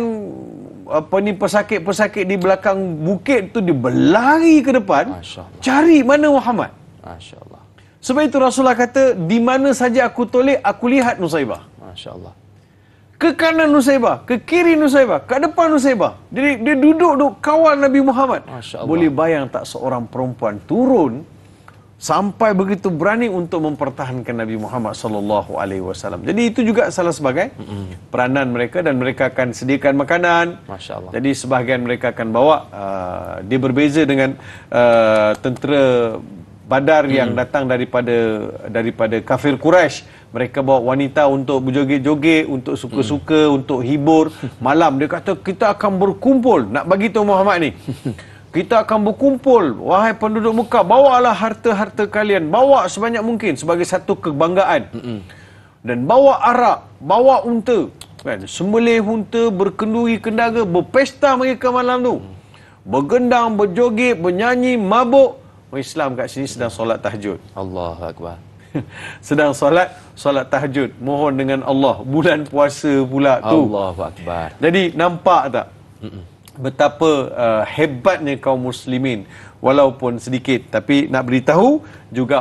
pesakit-pesakit di belakang bukit tu, dia berlari ke depan cari mana Muhammad. Masya-Allah. Sebab itu Rasulullah kata, di mana saja aku toleh, aku lihat Nusaibah. Masya-Allah. Ke kanan Nusaibah, ke kiri Nusaibah, ke depan Nusaibah. Jadi dia duduk kawal Nabi Muhammad. Boleh bayang tak seorang perempuan turun sampai begitu berani untuk mempertahankan Nabi Muhammad sallallahu alaihi wasallam. Jadi itu juga salah sebagai peranan mereka, dan mereka akan sediakan makanan. Masya-Allah. Jadi sebahagian mereka akan bawa dia berbeza dengan tentera Badar yang datang daripada kafir Quraisy. Mereka bawa wanita untuk berjoget-joget, untuk suka-suka, untuk hibur. Malam dia kata, kita akan berkumpul. Nak bagi tahu Muhammad ni, kita akan berkumpul, wahai penduduk Mekah, bawalah harta-harta kalian, bawa sebanyak mungkin sebagai satu kebanggaan. Dan bawa arak, bawa unta, kan? Sembelih unta, berkenduri kendaga, berpesta mereka malam tu. Bergendang, berjoget, bernyanyi, mabuk. Orang Islam kat sini sedang solat tahajud. Allahu Akbar. Sedang solat tahajud, mohon dengan Allah. Bulan puasa pula tu. Allahu Akbar. Jadi nampak tak betapa hebatnya kaum muslimin, walaupun sedikit, tapi nak beritahu juga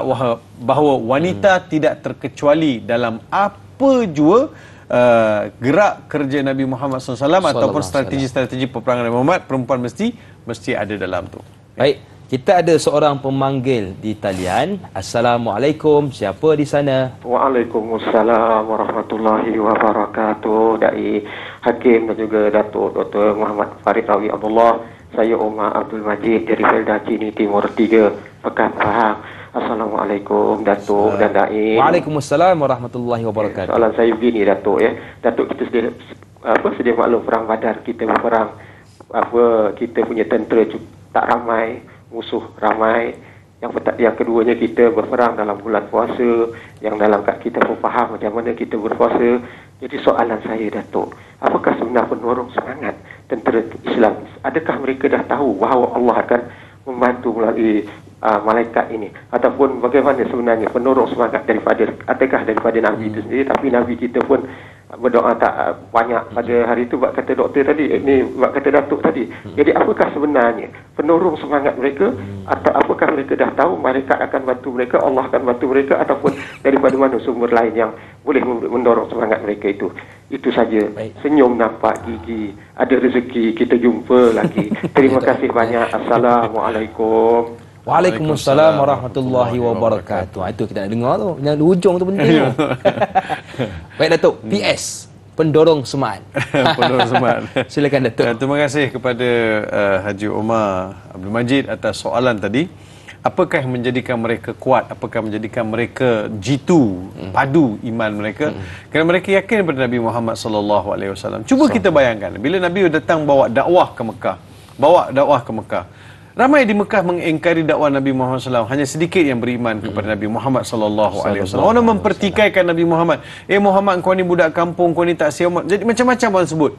bahawa wanita tidak terkecuali dalam apa jua gerak kerja Nabi Muhammad SAW ataupun strategi-strategi peperangan Nabi Muhammad. Perempuan mesti ada dalam tu. Baik, kita ada seorang pemanggil di talian. Assalamualaikum, siapa di sana? Waalaikumsalam warahmatullahi wabarakatuh. Dai Hakim dan juga Datuk Dr. Muhammad Farid Rawi Abdullah. Saya Umar Abdul Majid dari Felda Cini Timur 3, Pekan Pahang. Assalamualaikum Datuk dan Dai. Waalaikumsalam warahmatullahi wabarakatuh. Soalan saya begini Datuk ya. Datuk, kita sedia maklum perang Badar, kita berperang, kita punya tentera tak ramai, musuh ramai. Yang keduanya, kita berperang dalam bulan puasa, yang dalam kita pun faham macam mana kita berpuasa. Jadi soalan saya Datuk, apakah sebenarnya penorong semangat tentera Islam? Adakah mereka dah tahu bahawa Allah akan membantu melalui malaikat ini, ataupun bagaimana sebenarnya penorong semangat daripada Nabi itu sendiri? Tapi Nabi kita pun berdoa tak banyak pada hari itu, buat kata doktor tadi, ini buat kata Datuk tadi. Jadi apakah sebenarnya penorong semangat mereka, atau apakah mereka dah tahu malaikat akan bantu mereka, Allah akan bantu mereka, ataupun daripada mana sumber lain yang boleh mendorong semangat mereka itu? Itu saja. Senyum nampak gigi, ada rezeki kita jumpa lagi. Terima kasih banyak. Assalamualaikum. Waalaikumsalam warahmatullahi wabarakatuh. Itu kita nak dengar tu. Yang di hujung tu penting. Baik Datuk, PS, pendorong semangat. Pendorong semangat. Silakan Datuk. Terima kasih kepada Haji Umar Abdul Majid atas soalan tadi. Apakah yang menjadikan mereka kuat? Apakah menjadikan mereka jitu, padu iman mereka? Kerana mereka yakin kepada Nabi Muhammad sallallahu alaihi wasallam. Cuba kita bayangkan, bila Nabi datang bawa dakwah ke Mekah. Ramai di Mekah mengingkari dakwah Nabi Muhammad SAW. Hanya sedikit yang beriman kepada Nabi Muhammad SAW. Orang mempertikaikan Nabi Muhammad. Muhammad, kau ni budak kampung, kau ni tak siamat. Jadi macam-macam orang sebut.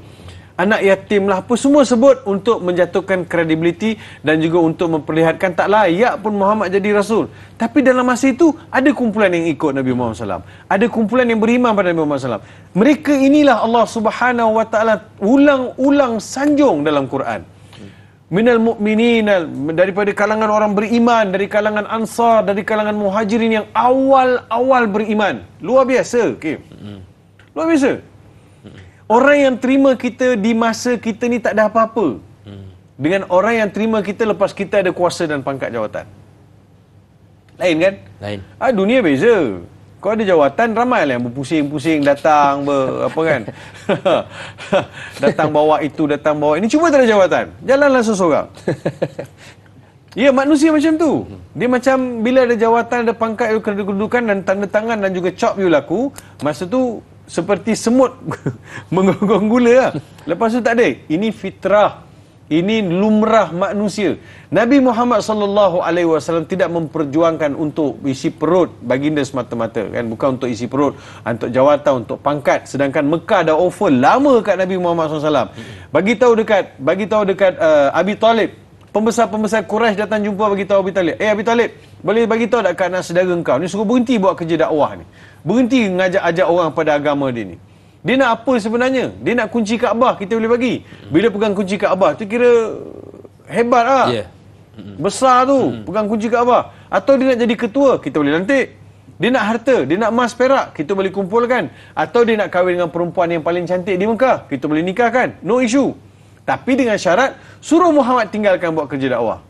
Anak yatim lah, apa semua sebut untuk menjatuhkan kredibiliti dan juga untuk memperlihatkan tak layak pun Muhammad jadi Rasul. Tapi dalam masa itu, ada kumpulan yang ikut Nabi Muhammad SAW. Ada kumpulan yang beriman pada Nabi Muhammad SAW. Mereka inilah Allah Subhanahu Wa Taala ulang-ulang sanjung dalam Quran. Minal mu'minina, daripada kalangan orang beriman, dari kalangan Ansar, dari kalangan Muhajirin yang awal-awal beriman. Luar biasa, okay? Luar biasa. Orang yang terima kita di masa kita ni tak ada apa-apa, dengan orang yang terima kita lepas kita ada kuasa dan pangkat jawatan. Lain kan? Lain. Dunia beza. Kau ada jawatan, ramai lah yang berpusing-pusing datang apa kan. Datang bawa itu, datang bawa ini, cuma tak ada jawatan. Jalanlah seseorang. Ya, manusia macam tu. Dia macam bila ada jawatan, ada pangkat, ada kedudukan dan tanda tangan dan juga cop you laku, masa tu seperti semut menggonggong gula lah. Lepas tu tak ada. Ini fitrah. Ini lumrah manusia. Nabi Muhammad SAW tidak memperjuangkan untuk isi perut baginda semata-mata, kan? Bukan untuk isi perut, untuk jawatan, untuk pangkat. Sedangkan Mekah dah offer lama kat Nabi Muhammad SAW. Bagi tahu dekat Abi Talib. Pembesar-pembesar Quraisy datang jumpa, bagi tahu Abi Talib. Abi Talib, boleh bagi tahu tak kat anak saudara kau ni suruh berhenti buat kerja dakwah ni. Berhenti ngajak-ajak orang pada agama dia ni. Dia nak apa sebenarnya? Dia nak kunci Kaabah, kita boleh bagi. Bila pegang kunci Kaabah tu kira hebat lah. Besar tu, pegang kunci Kaabah. Atau dia nak jadi ketua, kita boleh lantik. Dia nak harta, dia nak emas perak, kita boleh kumpulkan. Atau dia nak kahwin dengan perempuan yang paling cantik di Mekah, kita boleh nikahkan. No issue. Tapi dengan syarat, suruh Muhammad tinggalkan buat kerja dakwah.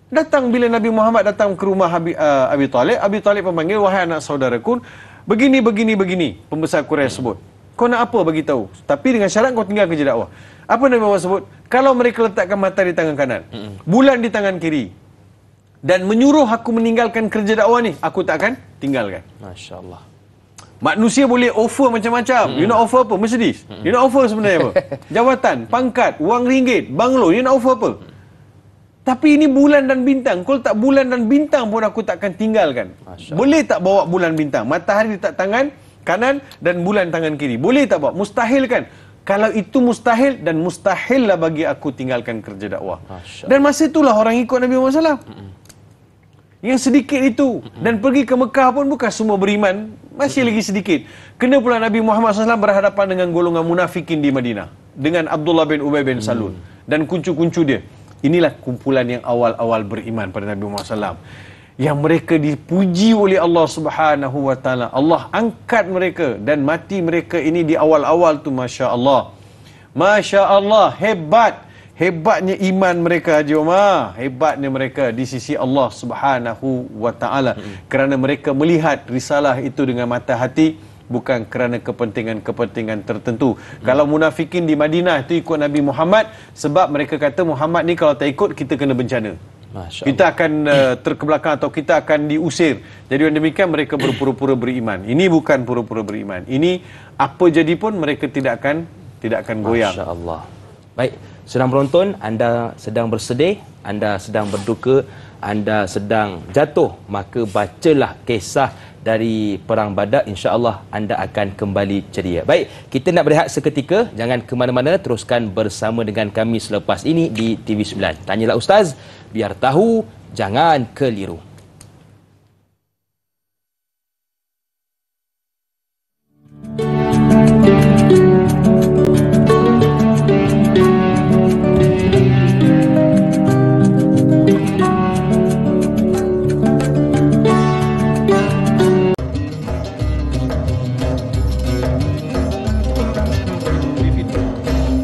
Datang bila Nabi Muhammad datang ke rumah Abi Talib, Abi Talib memanggil, wahai anak saudaraku, begini, pembesar Quraisy sebut. Kau nak apa bagi tahu? Tapi dengan syarat kau tinggal kerja dakwah. Apa Nabi Muhammad sebut? Kalau mereka letakkan mata di tangan kanan, bulan di tangan kiri, dan menyuruh aku meninggalkan kerja dakwah ni, aku tak akan tinggalkan. Masya Allah. Manusia boleh offer macam-macam. You nak offer apa? Mercedes. You nak offer sebenarnya apa? Jawatan, pangkat, wang ringgit, banglo. You nak offer apa? Tapi ini bulan dan bintang. Kalau tak bulan dan bintang pun aku takkan tinggalkan. Boleh tak bawa bulan bintang? Matahari letak tangan kanan dan bulan tangan kiri. Boleh tak bawa? Mustahil kan? Kalau itu mustahil, dan mustahil lah bagi aku tinggalkan kerja dakwah. Dan masa itulah orang ikut Nabi Muhammad SAW. Yang sedikit itu. Dan pergi ke Mekah pun bukan semua beriman. Masih lagi sedikit. Kena pula Nabi Muhammad SAW berhadapan dengan golongan munafikin di Madinah. Dengan Abdullah bin Ubay bin Salul. Dan kuncu-kuncu dia. Inilah kumpulan yang awal-awal beriman pada Nabi Muhammad SAW. Yang mereka dipuji oleh Allah Subhanahu Wa Taala. Allah angkat mereka. Dan mati mereka ini di awal-awal tu, Masya Allah. Masya Allah, hebat. Hebatnya iman mereka, Haji Omar. Hebatnya mereka di sisi Allah Subhanahu Wa Taala. Kerana mereka melihat risalah itu dengan mata hati, bukan kerana kepentingan-kepentingan tertentu. Kalau munafikin di Madinah itu ikut Nabi Muhammad sebab mereka kata Muhammad ni kalau tak ikut kita kena bencana. Kita akan terkebelakang atau kita akan diusir. Jadi dengan demikian mereka berpura-pura beriman. Ini bukan pura-pura beriman. Ini apa jadi pun mereka tidak akan goyang. Masya Allah. Baik, sedang penonton, anda sedang bersedih, anda sedang berduka, anda sedang jatuh, maka bacalah kisah dari Perang Badar, insya-Allah anda akan kembali ceria. Baik, kita nak berehat seketika, jangan ke mana-mana, teruskan bersama dengan kami selepas ini di TV9. Tanyalah Ustaz, biar tahu, jangan keliru.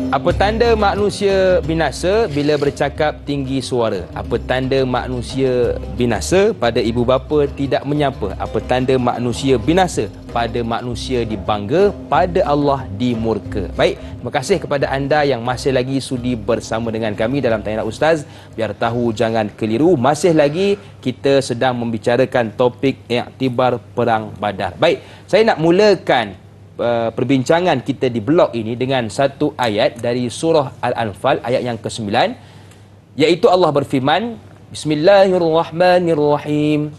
Apa tanda manusia binasa bila bercakap tinggi suara? Apa tanda manusia binasa pada ibu bapa tidak menyapa? Apa tanda manusia binasa pada manusia dibangga, pada Allah dimurka? Baik, terima kasih kepada anda yang masih lagi sudi bersama dengan kami dalam Tanyalah Ustaz. Biar tahu, jangan keliru. Masih lagi kita sedang membicarakan topik iktibar Perang Badar. Baik, saya nak mulakan perbincangan kita di blog ini dengan satu ayat dari surah Al-Anfal ayat yang ke-9, iaitu Allah berfirman, Bismillahirrahmanirrahim,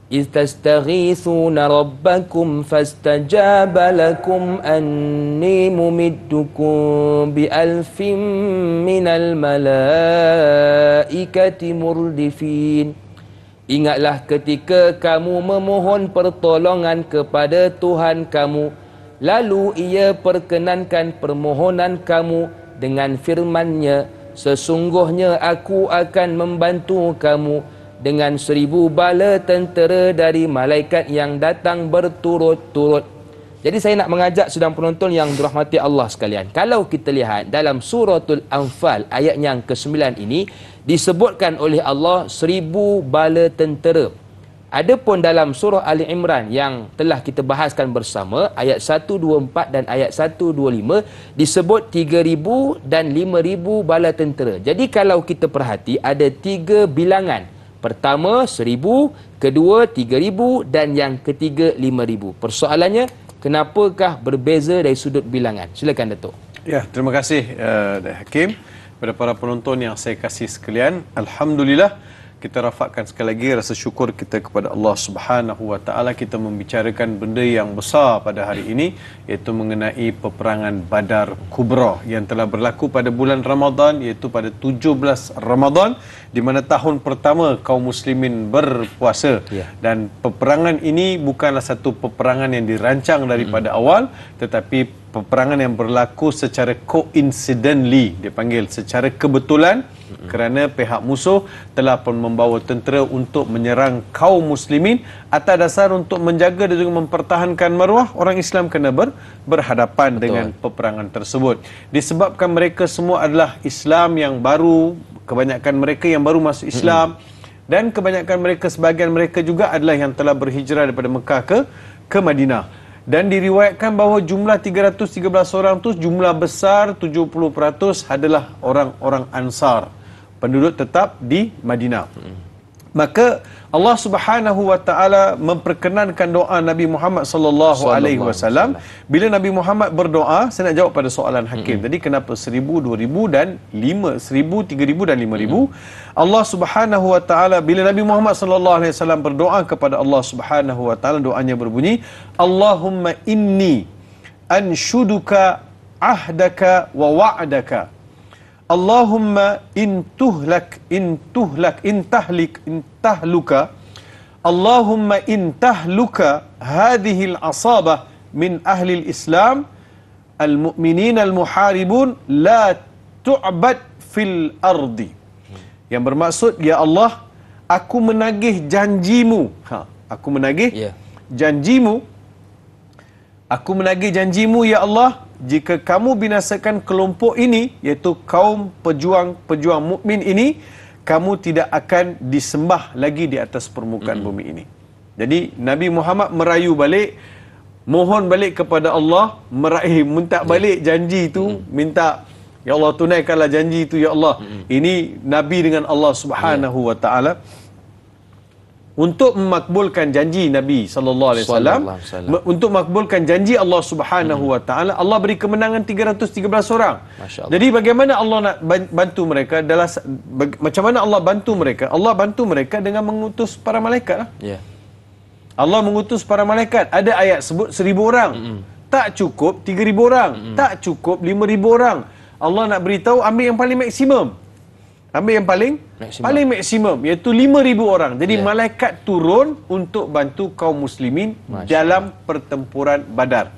إِذْ تَسْتَغِيثُونَ رَبَّكُمْ فَاسْتَجَابَ لَكُمْ أَنِّي مُمِدُّكُمْ بِأَلْفٍ مِّنَ الْمَلَائِكَةِ مُرْدِفِينَ. Ingatlah ketika kamu memohon pertolongan kepada Tuhan kamu, lalu ia perkenankan permohonan kamu dengan firman-Nya, sesungguhnya aku akan membantu kamu dengan 1000 bala tentera dari malaikat yang datang berturut-turut. Jadi saya nak mengajak saudara penonton yang dirahmati Allah sekalian. Kalau kita lihat dalam suratul Anfal ayat yang ke-9 ini disebutkan oleh Allah 1000 bala tentera. Adapun dalam surah Ali Imran yang telah kita bahaskan bersama ayat 124 dan ayat 125 disebut 3000 dan 5000 bala tentera. Jadi kalau kita perhati ada 3 bilangan. Pertama 1000, kedua 3000 dan yang ketiga 5000. Persoalannya, kenapakah berbeza dari sudut bilangan? Silakan Datuk. Ya, terima kasih Hakim. Kepada para penonton yang saya kasih sekalian, alhamdulillah kita rafakkan sekali lagi rasa syukur kita kepada Allah Subhanahu Wa Taala. Kita membicarakan benda yang besar pada hari ini, iaitu mengenai peperangan Badar Kubra yang telah berlaku pada bulan Ramadan, iaitu pada 17 Ramadan, di mana tahun pertama kaum muslimin berpuasa. Dan peperangan ini bukanlah satu peperangan yang dirancang daripada awal, tetapi peperangan yang berlaku secara coincidentally, dia panggil secara kebetulan, kerana pihak musuh telah pun membawa tentera untuk menyerang kaum muslimin atas dasar untuk menjaga dan juga mempertahankan maruah orang Islam kena berhadapan dengan peperangan tersebut. Disebabkan mereka semua adalah Islam yang baru, kebanyakan mereka yang baru masuk Islam, dan kebanyakan mereka, sebahagian mereka juga adalah yang telah berhijrah daripada Mekah ke Madinah. Dan diriwayatkan bahawa jumlah 313 orang itu jumlah besar 70% adalah orang-orang Ansar, penduduk tetap di Madinah. Maka Allah Subhanahu Wa Taala memperkenankan doa Nabi Muhammad sallallahu alaihi wasallam. Bila Nabi Muhammad berdoa, saya nak jawab pada soalan Hakim tadi, kenapa 1000, 2000 dan 1000, 3000 dan 5000? Allah Subhanahu Wa Taala, bila Nabi Muhammad sallallahu alaihi wasallam berdoa kepada Allah Subhanahu Wa Taala, doanya berbunyi, Allahumma inni anshuduka ahdaka wa wa'daka. Allahumma in tahluka Allahumma in tahluka hadhihi al-asabah min ahli al-Islam al-mu'minin al-muharibun la tu'bad fil ardi. Yang bermaksud, ya Allah, aku menagih janjimu. Aku menagih janjimu. Aku menagih janjimu, ya Allah, jika kamu binasakan kelompok ini, iaitu kaum pejuang mukmin ini, kamu tidak akan disembah lagi di atas permukaan bumi ini. Jadi Nabi Muhammad merayu balik, mohon balik kepada Allah, minta balik janji itu, minta, ya Allah, tunaikanlah janji itu, ya Allah. Ini Nabi dengan Allah Subhanahu Wa Taala untuk memakbulkan janji Nabi sallallahu alaihi wasallam, untuk makbulkan janji Allah Subhanahu Wa Taala. Allah beri kemenangan 313 orang. Jadi bagaimana Allah nak bantu mereka? Macam mana Allah bantu mereka? Allah bantu mereka dengan mengutus para malaikat lah. Allah mengutus para malaikat. Ada ayat sebut 1000 orang. Tak cukup 3000 orang. Tak cukup 5000 orang. Allah nak beritahu ambil yang paling maksimum. Ambil yang paling maksimum, iaitu 5000 orang. Jadi malaikat turun untuk bantu kaum muslimin dalam pertempuran Badar.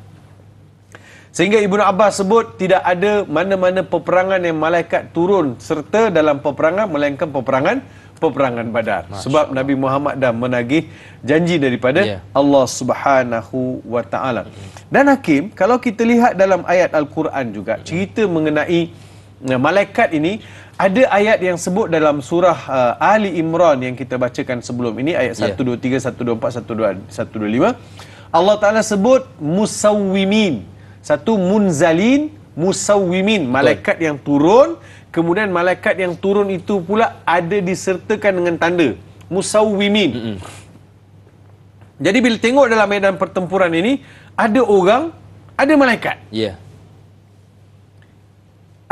Sehingga Ibnu Abbas sebut tidak ada mana-mana peperangan yang malaikat turun serta dalam peperangan melainkan peperangan Badar. Sebab Nabi Muhammad dah menagih janji daripada Allah Subhanahu Wa Taala. Dan Hakim, kalau kita lihat dalam ayat Al-Quran juga cerita mengenai malaikat ini, ada ayat yang sebut dalam surah Ali Imran yang kita bacakan sebelum ini, ayat 123, 124, 125. Allah Ta'ala sebut musawwimin. Satu munzalin, musawwimin. Malaikat yang turun, kemudian malaikat yang turun itu pula ada disertakan dengan tanda. Musawwimin. Jadi bila tengok dalam medan pertempuran ini, ada orang, ada malaikat.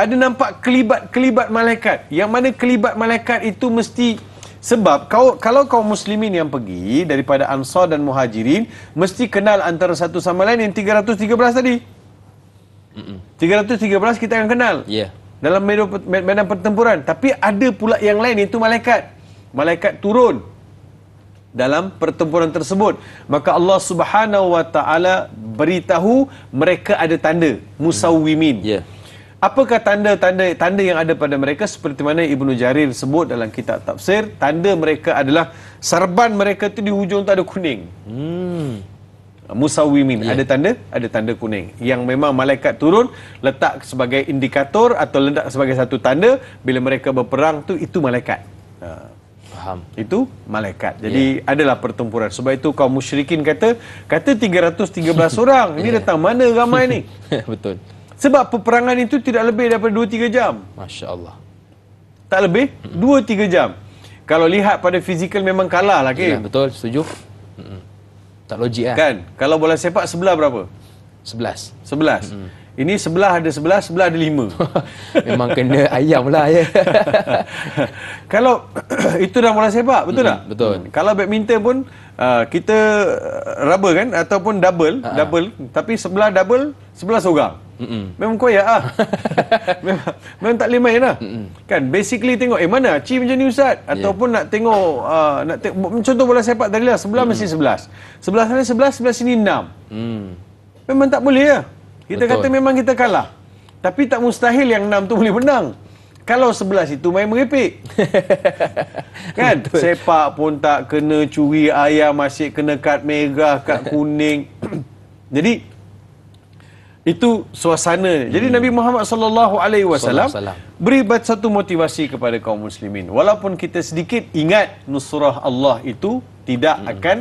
Ada nampak kelibat malaikat. Yang mana kelibat malaikat itu mesti, sebab kalau kaum muslimin yang pergi daripada Ansar dan Muhajirin mesti kenal antara satu sama lain yang 313 tadi. 313 kita akan kenal dalam medan pertempuran. Tapi ada pula yang lain, iaitu malaikat. Malaikat turun dalam pertempuran tersebut. Maka Allah Subhanahu Wa Taala beritahu mereka ada tanda musawwimin. Apakah tanda yang ada pada mereka? Seperti mana Ibnu Jarir sebut dalam kitab tafsir, tanda mereka adalah sarban mereka tu di hujung tu ada kuning. Musawwimin. Ada tanda kuning yang memang malaikat turun letak sebagai indikator atau letak sebagai satu tanda bila mereka berperang tu, itu malaikat. Faham. Itu malaikat. Jadi adalah pertempuran. Sebab itu kaum musyrikin kata 313 orang. Ini datang mana ramai ni? Betul. Sebab peperangan itu tidak lebih daripada 2-3 jam. Masya-Allah. Tak lebih 2-3 jam. Kalau lihat pada fizikal memang kalah lah, Kim. Betul, setuju. Tak logik kan? Kan? Kalau bola sepak sebelah berapa? 11. 11. Ini sebelah ada 11, sebelah ada 5. Memang kena ayam lah ya. Kalau itu dah bola sepak, betul tak? Betul. Kalau badminton pun kita rubber kan ataupun double, tapi sebelah double, sebelah seorang. Memang koyak ah. memang tak boleh main lah. Kan basically tengok mana Ci macam ni ustaz ataupun nak tengok contoh bola sepak tadi lah, sebelah mesti 11. Sebelah sana 11, sebelah sini 6. Memang tak boleh lah. Kita kata memang kita kalah. Tapi tak mustahil yang 6 tu boleh menang. Kalau 11 itu main merepek. Kan? Betul. Sepak pun tak kena, curi ayam masih kena kad merah, kad kuning. Jadi itu suasana. Jadi Nabi Muhammad sallallahu alaihi wasallam beri satu motivasi kepada kaum muslimin. Walaupun kita sedikit ingat nusrah Allah itu tidak akan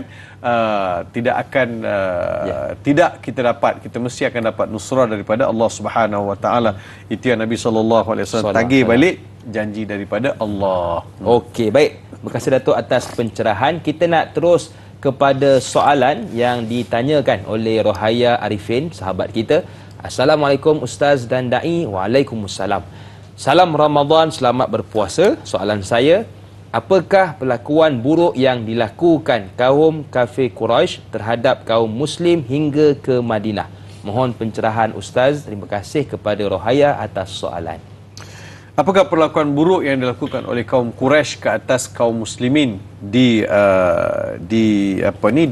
tidak kita dapat. Kita mesti akan dapat nusrah daripada Allah Subhanahu wa taala. Itu yang Nabi sallallahu alaihi wasallam tagih balik janji daripada Allah. Okey, baik. Terima kasih Datuk atas pencerahan. Kita nak terus kepada soalan yang ditanyakan oleh Rohaya Arifin, sahabat kita. Assalamualaikum Ustaz dan Da'i. Waalaikumsalam. Salam Ramadan, selamat berpuasa. Soalan saya, apakah perlakuan buruk yang dilakukan kaum kafir Quraisy terhadap kaum Muslim hingga ke Madinah? Mohon pencerahan Ustaz. Terima kasih kepada Rohaya atas soalan. Apakah perlakuan buruk yang dilakukan oleh kaum Quraisy ke atas kaum muslimin di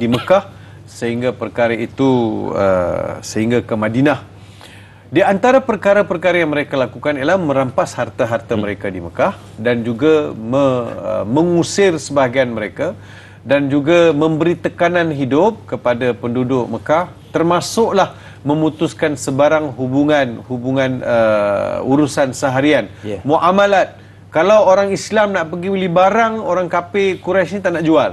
Mekah sehingga perkara itu sehingga ke Madinah? Di antara perkara-perkara yang mereka lakukan ialah merampas harta-harta mereka di Mekah dan juga mengusir sebahagian mereka dan juga memberi tekanan hidup kepada penduduk Mekah, termasuklah memutuskan sebarang hubungan urusan seharian, muamalat. Kalau orang Islam nak pergi beli barang, orang kafir Quraisy ni tak nak jual.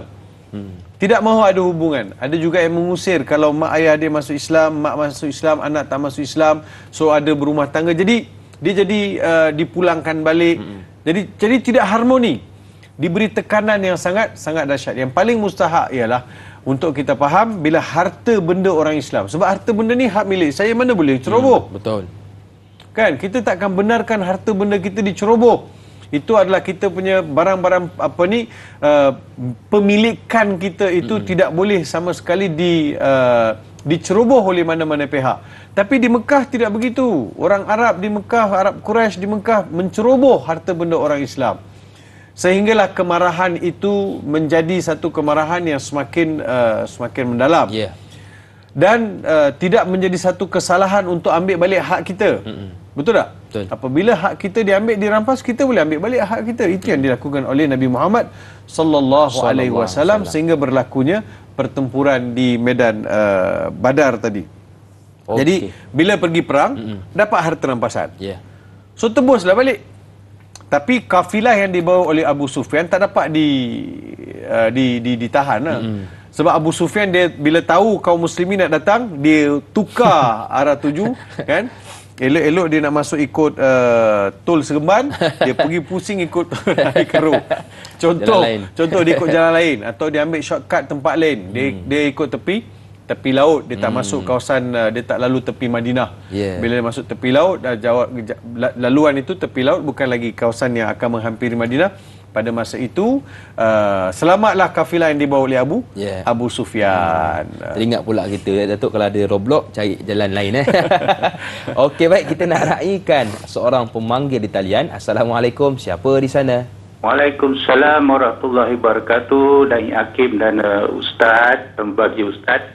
Tidak mahu ada hubungan. Ada juga yang mengusir kalau mak ayah dia masuk Islam, mak masuk Islam, anak tak masuk Islam, so ada berumah tangga. Jadi dia jadi dipulangkan balik. Jadi tidak harmoni. Diberi tekanan yang sangat dahsyat. Yang paling mustahak ialah untuk kita faham bila harta benda orang Islam. Sebab harta benda ni hak milik saya, mana boleh ceroboh. Betul. Kan kita takkan benarkan harta benda kita diceroboh. Itu adalah kita punya barang-barang pemilikan kita itu tidak boleh sama sekali diceroboh oleh mana-mana pihak. Tapi di Mekah tidak begitu. Orang Arab di Mekah, Arab Quraisy di Mekah menceroboh harta benda orang Islam. Sehinggalah kemarahan itu menjadi satu kemarahan yang semakin mendalam. Dan tidak menjadi satu kesalahan untuk ambil balik hak kita. Betul tak? Betul. Apabila hak kita diambil, dirampas, kita boleh ambil balik hak kita. Itu yang dilakukan oleh Nabi Muhammad sallallahu alaihi wasallam sehingga berlakunya pertempuran di medan Badar tadi. Jadi bila pergi perang dapat harta rampasan. So tebuslah balik. Tapi kafilah yang dibawa oleh Abu Sufyan tak dapat ditahan lah. Sebab Abu Sufyan dia bila tahu kaum muslimin nak datang, dia tukar arah tuju kan. Elok-elok dia nak masuk ikut tol Seremban, dia pergi pusing ikut Keruk. Contoh dia ikut jalan lain atau dia ambil shortcut tempat lain. Dia ikut tepi laut, dia tak masuk kawasan, dia tak lalu tepi Madinah. Bila dia masuk tepi laut, laluan itu tepi laut bukan lagi kawasan yang akan menghampiri Madinah. Pada masa itu selamatlah kafilah yang dibawa oleh Abu Sufyan. Teringat pula kita Datuk kalau ada roadblock cari jalan lain Okey, baik, kita nak raikan seorang pemanggil di talian. Assalamualaikum, siapa di sana? Waalaikumsalam warahmatullahi wabarakatuh. Da'i Hakim dan Ustaz, pembagi Ustaz.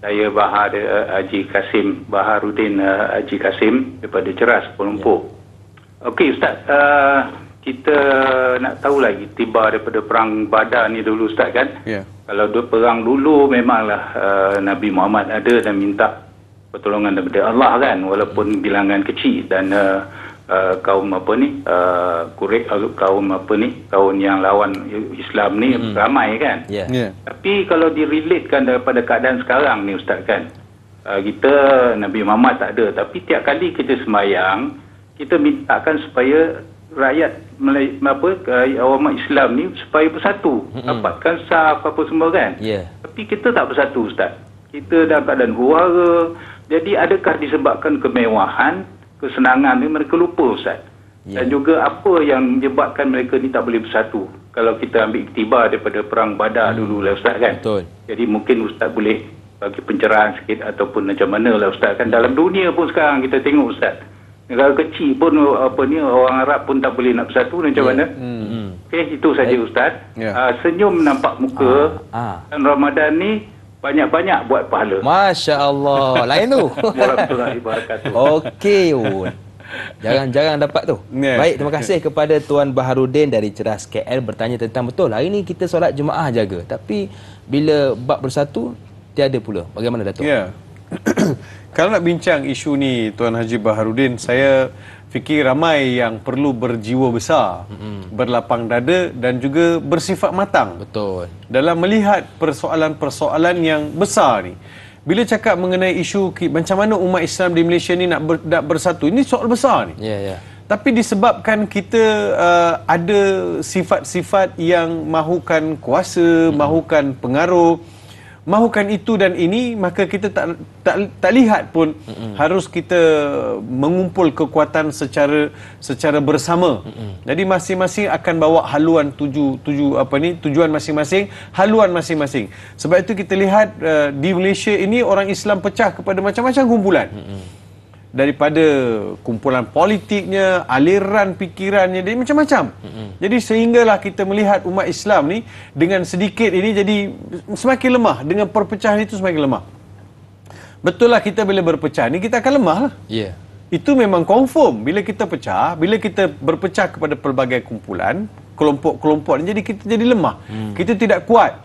Saya Bahar Haji Kasim, Baharudin Haji Kasim daripada Ceras, Kuala Lumpur. Okey Ustaz, kita nak tahu lagi tiba daripada perang Badar ni dulu Ustaz kan. Kalau perang dulu memanglah Nabi Muhammad ada dan minta pertolongan daripada Allah kan, walaupun bilangan kecil dan kaum kaum yang lawan Islam ni ramai kan. Tapi kalau direlatekan daripada keadaan sekarang ni Ustaz kan, kita Nabi Muhammad tak ada, tapi tiap kali kita sembahyang kita mintakan supaya rakyat awam Islam ni supaya bersatu, dapatkan saf apa semua kan. Tapi kita tak bersatu Ustaz, kita dalam keadaan huru-hara. Jadi adakah disebabkan kemewahan, kesenangan ni mereka lupa Ustaz? Dan juga apa yang menyebabkan mereka ni tak boleh bersatu? Kalau kita ambil iktibar daripada perang Badar dulu lah Ustaz kan. Jadi mungkin Ustaz boleh bagi pencerahan sikit ataupun macam mana lah Ustaz kan. Dalam dunia pun sekarang kita tengok Ustaz, negara kecil pun orang Arab pun tak boleh nak bersatu, macam mana? Okey, itu saja Ustaz. Senyum nampak muka dan Ramadan ni banyak-banyak buat pahala. Masya Allah. Lain tu. Warahmatullahi wabarakatuh. Okey. Jarang-jarang dapat tu. Baik, terima kasih kepada Tuan Baharudin dari Ceras KL bertanya tentang betul. Hari ni kita solat jemaah jaga, tapi bila bab bersatu tiada pula. Bagaimana Datuk? Kalau nak bincang isu ni Tuan Haji Baharudin, saya fikir ramai yang perlu berjiwa besar, berlapang dada dan juga bersifat matang. Betul. Dalam melihat persoalan-persoalan yang besar ni. Bila cakap mengenai isu macam mana umat Islam di Malaysia ni nak bersatu, ini soal besar ni. Tapi disebabkan kita ada sifat-sifat yang mahukan kuasa, mahukan pengaruh, mahukan itu dan ini, maka kita tak lihat pun harus kita mengumpul kekuatan secara bersama. Jadi masing-masing akan bawa haluan tujuan masing-masing, haluan masing-masing. Sebab itu kita lihat di Malaysia ini orang Islam pecah kepada macam-macam kumpulan. Daripada kumpulan politiknya, aliran fikirannya, jadi macam-macam. Jadi sehinggalah kita melihat umat Islam ni dengan sedikit ini jadi semakin lemah. Dengan perpecahan itu semakin lemah. Betul lah, kita bila berpecah ni kita akan lemah lah. Itu memang confirm. Bila kita pecah, bila kita berpecah kepada pelbagai kumpulan, kelompok-kelompok ni, jadi kita jadi lemah. Kita tidak kuat.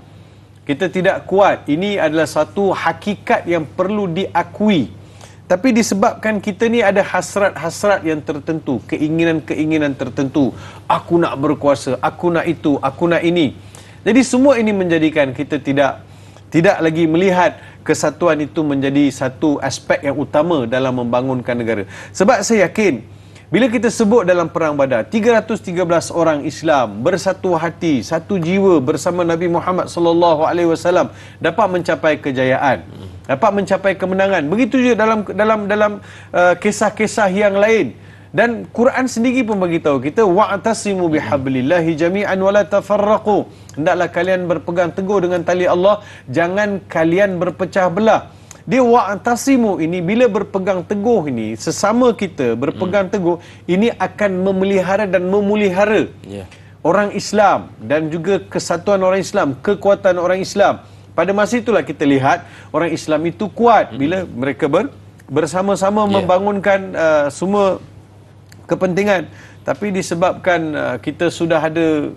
Kita tidak kuat. Ini adalah satu hakikat yang perlu diakui. Tapi disebabkan kita ni ada hasrat-hasrat yang tertentu, keinginan-keinginan tertentu. Aku nak berkuasa, aku nak itu, aku nak ini. Jadi semua ini menjadikan kita tidak lagi melihat kesatuan itu menjadi satu aspek yang utama dalam membangunkan negara. Sebab saya yakin, bila kita sebut dalam Perang Badar, 313 orang Islam bersatu hati, satu jiwa bersama Nabi Muhammad SAW dapat mencapai kejayaan, dapat mencapai kemenangan. Begitu juga dalam kisah-kisah yang lain. Dan Quran sendiri pun beritahu kita, wa'tasimu bihablillahi jami'an wa la tafarraqu. Hendaklah kalian berpegang teguh dengan tali Allah, jangan kalian berpecah belah. Dia wa'tasimu ini, bila berpegang teguh ini, sesama kita berpegang teguh, ini akan memelihara dan memulihara orang Islam dan juga kesatuan orang Islam, kekuatan orang Islam. Pada masa itulah kita lihat orang Islam itu kuat bila mereka bersama-sama membangunkan semua kepentingan. Tapi disebabkan kita sudah ada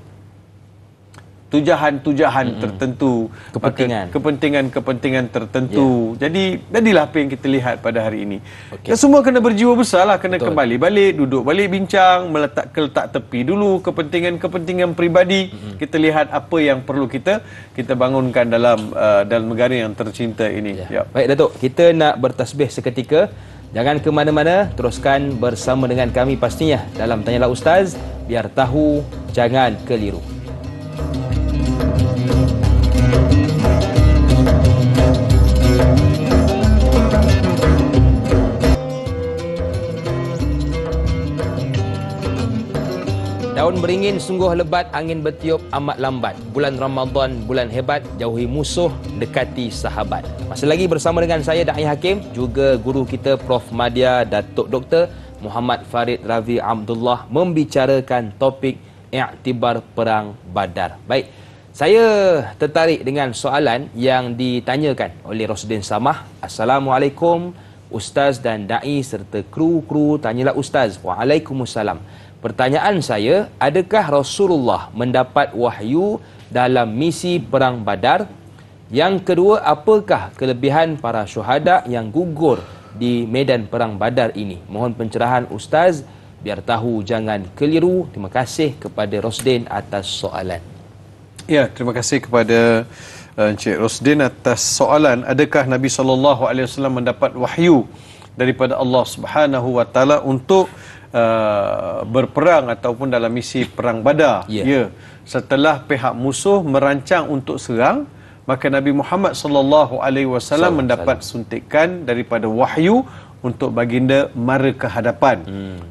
tujahan-tujahan tertentu, kepentingan tertentu. Jadi jadilah apa yang kita lihat pada hari ini. Dan semua kena berjiwa besar lah, kena kembali balik, duduk balik bincang, letak tepi dulu kepentingan peribadi. Kita lihat apa yang perlu kita bangunkan dalam negara yang tercinta ini. Baik Datuk, kita nak bertasbih seketika. Jangan ke mana-mana, teruskan bersama dengan kami pastinya dalam Tanyalah Ustaz, biar tahu jangan keliru. Daun beringin sungguh lebat, angin bertiup amat lambat. Bulan Ramadan, bulan hebat, jauhi musuh, dekati sahabat. Masih lagi bersama dengan saya, Da'i Hakim, juga guru kita Prof. Madya, Datuk Dr. Muhammad Farid Ravi Abdullah, membicarakan topik iktibar Perang Badar. Baik, saya tertarik dengan soalan yang ditanyakan oleh Rosdin Samah. Assalamualaikum Ustaz dan Da'i serta kru Tanyalah Ustaz. Waalaikumsalam. Pertanyaan saya, adakah Rasulullah mendapat wahyu dalam misi Perang Badar? Yang kedua, apakah kelebihan para syuhada yang gugur di medan Perang Badar ini? Mohon pencerahan Ustaz, biar tahu jangan keliru. Terima kasih kepada Rosdin atas soalan. Ya, terima kasih kepada Encik Rosdin atas soalan. Adakah Nabi SAW mendapat wahyu daripada Allah Subhanahu Wa Taala untuk berperang ataupun dalam misi Perang Badar? Ya. Setelah pihak musuh merancang untuk serang, maka Nabi Muhammad SAW mendapat suntikan daripada wahyu untuk baginda mara ke hadapan.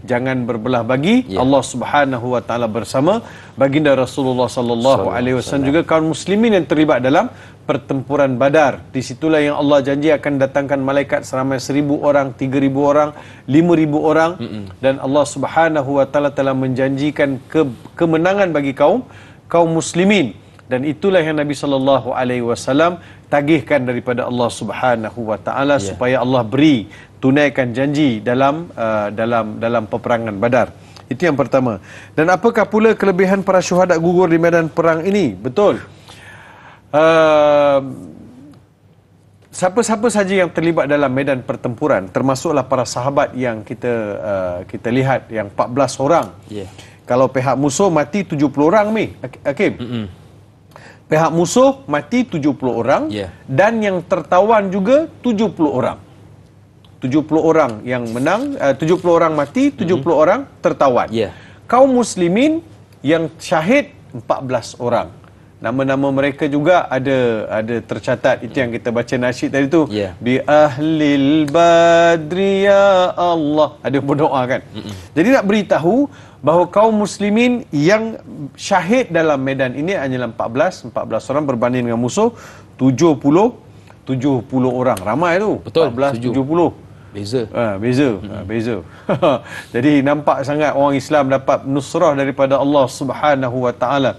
Jangan berbelah bagi. Allah Subhanahu Wa Taala bersama baginda Rasulullah SAW juga kaum muslimin yang terlibat dalam pertempuran Badar. Di situlah yang Allah janji akan datangkan malaikat seramai 1,000 orang, 3,000 orang, 5,000 orang, dan Allah Subhanahu Wa Taala telah menjanjikan kemenangan bagi kaum muslimin. Dan itulah yang Nabi SAW tagihkan daripada Allah Subhanahu Wa Taala supaya Allah beri tunaikan janji dalam peperangan Badar. Itu yang pertama. Dan apakah pula kelebihan para syuhada gugur di medan perang ini? Betul. Siapa-siapa saja yang terlibat dalam medan pertempuran, termasuklah para sahabat yang kita lihat yang 14 orang. Kalau pihak musuh mati 70 orang Hakim. Pihak musuh mati 70 orang dan yang tertawan juga 70 orang. 70 orang yang menang, 70 orang mati, 70 orang tertawan. Kaum muslimin yang syahid 14 orang. Nama-nama mereka juga ada tercatat. Itu yang kita baca nasyid tadi tu. Bi ahlil badri ya Allah. Ada berdoa kan. Jadi nak beritahu bahawa kaum muslimin yang syahid dalam medan ini hanyalah 14 orang berbanding dengan musuh 70 orang. Ramai tu. Betul, 14 70. Beza. Beza. Jadi nampak sangat orang Islam dapat nusrah daripada Allah Subhanahu Wa Taala.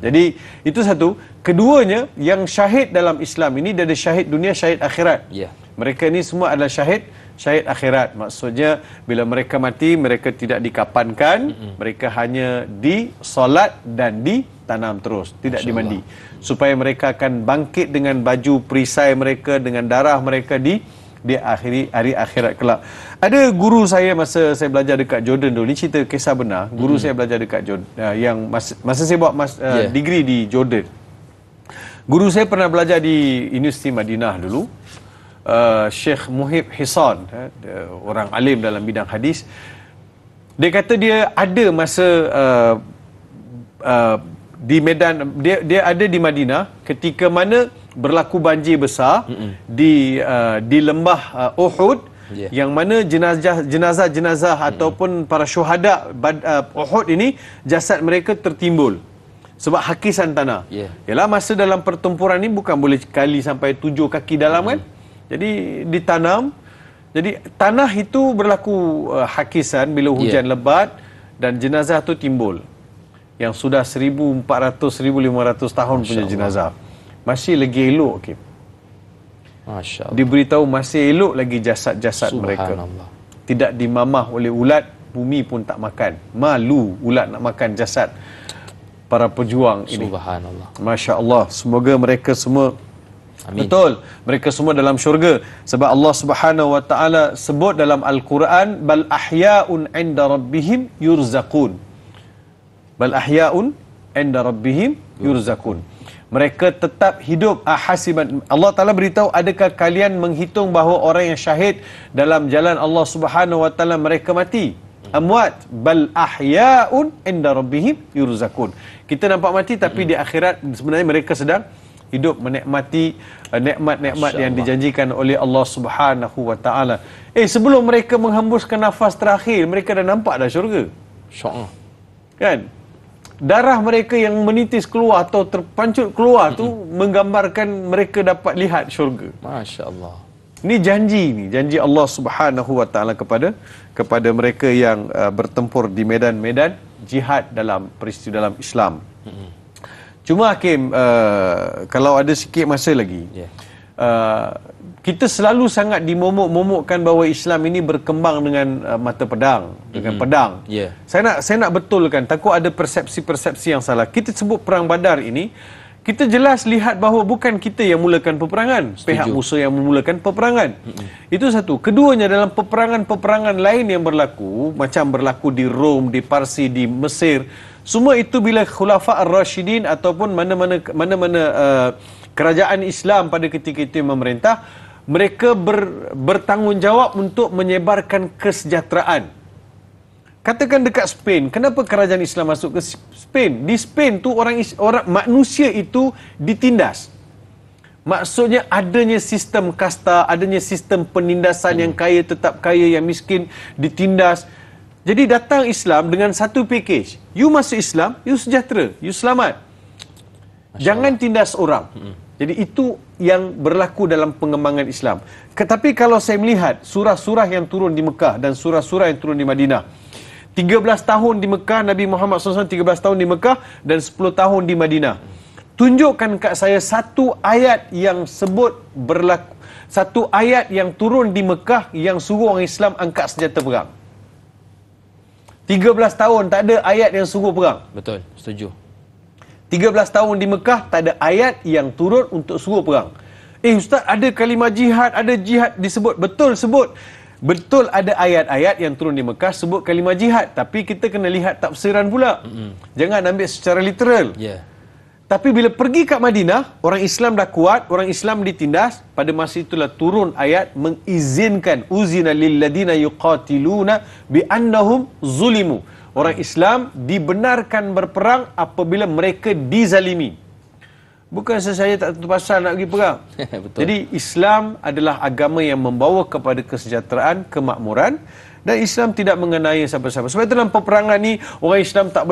Jadi itu satu. Keduanya, yang syahid dalam Islam ini dia ada syahid dunia, syahid akhirat. Mereka ni semua adalah syahid akhirat. Maksudnya bila mereka mati, mereka tidak dikapankan, mereka hanya disolat dan ditanam terus, tidak dimandi. Supaya mereka akan bangkit dengan baju perisai mereka, dengan darah mereka di akhiri hari akhirat kelak. Ada guru saya masa saya belajar dekat Jordan dulu, ni cerita kisah benar. Guru saya belajar dekat Jordan, yang masa saya buat degree di Jordan. Guru saya pernah belajar di Universiti Madinah dulu. Syekh Muhib Hisan, orang alim dalam bidang hadis. Dia kata dia ada masa di medan, dia ada di Madinah ketika mana berlaku banjir besar di lembah Uhud, yang mana jenazah ataupun para syuhada Uhud ini, jasad mereka tertimbul sebab hakisan tanah. Yalah, masa dalam pertempuran ni bukan boleh kali sampai 7 kaki dalam kan. Jadi ditanam. Jadi tanah itu berlaku hakisan bila hujan lebat dan jenazah tu timbul. Yang sudah 1,400-1,500 tahun punya jenazah. Masih lagi elok, Kim. Masya Allah. Diberitahu masih elok lagi jasad-jasad mereka. Tidak dimamah oleh ulat, bumi pun tak makan. Malu ulat nak makan jasad para pejuang ini. Subhanallah. Masya Allah. Semoga mereka semua Amin. Betul, mereka semua dalam syurga. Sebab Allah Subhanahu Wa Taala sebut dalam Al-Quran, bal ahya'un 'inda rabbihim yurzaqun. Bal ahya'un 'inda rabbihim yurzaqun. Mereka tetap hidup. Ahasiban, Allah Ta'ala beritahu, adakah kalian menghitung bahawa orang yang syahid dalam jalan Allah Subhanahu Wa Ta'ala mereka mati? Amwat. Bal ahya'un 'inda rabbihim yurzaqun. Kita nampak mati, tapi di akhirat sebenarnya mereka sedang hidup menikmati nikmat-nikmat yang dijanjikan oleh Allah Subhanahu Wa Ta'ala. Sebelum mereka menghembuskan nafas terakhir, mereka dah nampak dah syurga. Syok. Kan? Darah mereka yang menitis keluar atau terpancut keluar tu menggambarkan mereka dapat lihat syurga. Masya Allah. Ini janji Allah Subhanahu Wa Taala kepada mereka yang bertempur di medan-medan jihad dalam peristiwa dalam Islam. Cuma Hakim, kalau ada sikit masa lagi, kita selalu sangat dimomok-momokkan bahawa Islam ini berkembang dengan mata pedang, dengan pedang. Saya nak betulkan, takut ada persepsi-persepsi yang salah. Kita sebut perang Badar ini, kita jelas lihat bahawa bukan kita yang mulakan peperangan. Pihak musuh yang memulakan peperangan. Itu satu. Keduanya, dalam peperangan-peperangan lain yang berlaku, macam berlaku di Rom, di Parsi, di Mesir, semua itu bila Khulafa Ar-Rashidin ataupun mana-mana kerajaan Islam pada ketika itu yang memerintah, mereka bertanggungjawab untuk menyebarkan kesejahteraan. Katakan dekat Spain, kenapa kerajaan Islam masuk ke Spain? Di Spain tu orang manusia itu ditindas. Maksudnya adanya sistem kasta, adanya sistem penindasan, yang kaya tetap kaya, yang miskin ditindas. Jadi datang Islam dengan satu package. You masuk Islam, you sejahtera, you selamat. Jangan tindas orang. Jadi itu yang berlaku dalam pengembangan Islam. Tetapi kalau saya melihat surah-surah yang turun di Mekah dan surah-surah yang turun di Madinah, 13 tahun di Mekah, Nabi Muhammad SAW 13 tahun di Mekah dan 10 tahun di Madinah. Tunjukkan kat saya satu ayat yang sebut berlaku, satu ayat yang turun di Mekah yang suruh orang Islam angkat senjata perang. 13 tahun tak ada ayat yang suruh perang. Betul, setuju. 13 tahun di Mekah tak ada ayat yang turun untuk suruh perang. Ustaz, ada kalimah jihad, ada jihad disebut. Betul, sebut. Betul, ada ayat-ayat yang turun di Mekah sebut kalimah jihad, tapi kita kena lihat tafsiran pula. Jangan ambil secara literal. Tapi bila pergi kat Madinah, orang Islam dah kuat, orang Islam ditindas, pada masa itulah turun ayat mengizinkan uzina lilladina yuqatiluna bi annahum zulimu. Orang Islam dibenarkan berperang apabila mereka dizalimi. Bukan saya tak tentu pasal nak pergi perang. Jadi Islam adalah agama yang membawa kepada kesejahteraan, kemakmuran, dan Islam tidak mengenai siapa-siapa. Sebab itu dalam peperangan ni orang Islam tak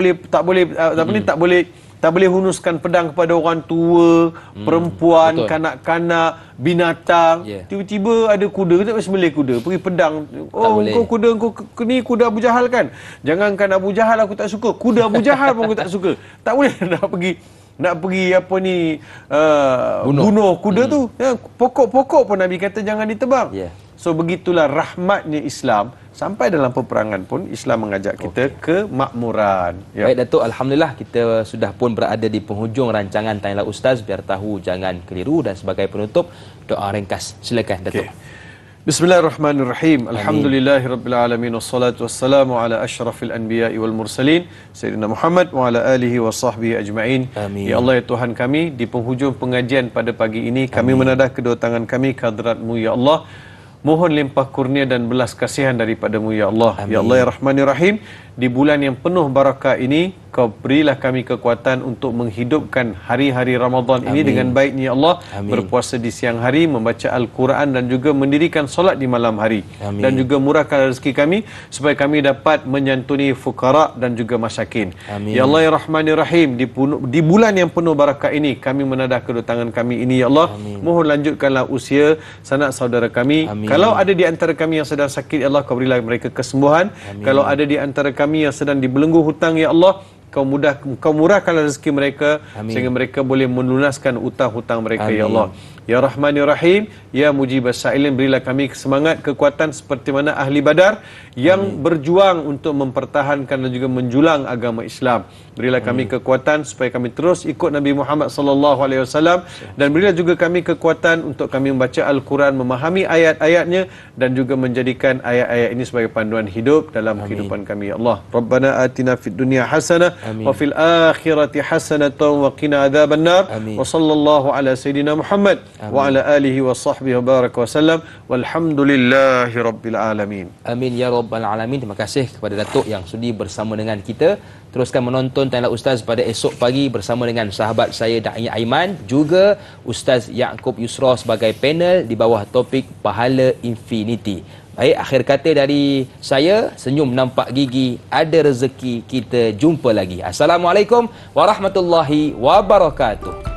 boleh hunuskan pedang kepada orang tua, perempuan, kanak-kanak, binatang. Tiba-tiba ada kuda, kita mesti beli kuda, pergi pedang. Oh, kau kuda, kau ni kuda Abu Jahal kan? Jangankan Abu Jahal aku tak suka, kuda Abu Jahal pun aku tak suka. Tak boleh nak pergi apa ni bunuh kuda tu. Pokok-pokok pun Nabi kata jangan ditebang. So begitulah rahmatnya Islam. Sampai dalam peperangan pun Islam mengajak kita kemakmuran. Baik Datuk, alhamdulillah kita sudah pun berada di penghujung rancangan Tanyalah Ustaz, biar tahu jangan keliru, dan sebagai penutup doa ringkas. Silakan Datuk. Bismillahirrahmanirrahim. Alhamdulillahirabbil alamin, wassalatu wassalamu ala asyrafil anbiya'i wal mursalin sayyidina Muhammad wa ala alihi wa sahbihi ajma'in. Ya Allah, ya Tuhan kami, di penghujung pengajian pada pagi ini kami menadah kedua tangan kami ke hadrat-Mu ya Allah. Mohon limpah kurnia dan belas kasihan daripada-Mu ya Allah. Ya Allah ya Rahman ya Rahim, di bulan yang penuh barakah ini Kau berilah kami kekuatan untuk menghidupkan hari-hari Ramadan ini dengan baik ya Allah. Berpuasa di siang hari, membaca Al-Quran dan juga mendirikan solat di malam hari. Dan juga murahkan rezeki kami supaya kami dapat menyantuni fuqara dan juga masyakin. Ya Allah ya Rahman ya Rahim, di bulan yang penuh barakah ini kami menadah kedua tangan kami ini ya Allah. Mohon lanjutkanlah usia sanak saudara kami. Kalau ada di antara kami yang sedang sakit ya Allah, Kau berilah mereka kesembuhan. Kalau ada di antara kami yang sedang dibelenggu hutang ya Allah, Kau murahkanlah rezeki mereka sehingga mereka boleh melunaskan hutang-hutang mereka ya Allah. Ya Rahman ya Rahim, ya Mujibas Sa'ilin, berilah kami semangat, kekuatan seperti mana ahli Badar yang berjuang untuk mempertahankan dan juga menjulang agama Islam. Berilah kami kekuatan supaya kami terus ikut Nabi Muhammad sallallahu alaihi wasallam, dan berilah juga kami kekuatan untuk kami membaca Al-Quran, memahami ayat-ayatnya dan juga menjadikan ayat-ayat ini sebagai panduan hidup dalam kehidupan kami ya Allah. Rabbana atina fid dunya hasanah wa fil akhirati hasanatan wa qina adzabannar. Wa sallallahu ala sayidina Muhammad wa ala alihi wa sahbihi wa baraka wasallam, walhamdulillahi rabbil alamin. Amin ya rabbal alamin. Terima kasih kepada Datuk yang sudi bersama dengan kita. Teruskan menonton Tanyalah Ustaz pada esok pagi bersama dengan sahabat saya Da'i Aiman, juga Ustaz Yaakob Yusra sebagai panel di bawah topik Pahala Infinity. Baik, akhir kata dari saya, senyum nampak gigi, ada rezeki kita jumpa lagi. Assalamualaikum warahmatullahi wabarakatuh.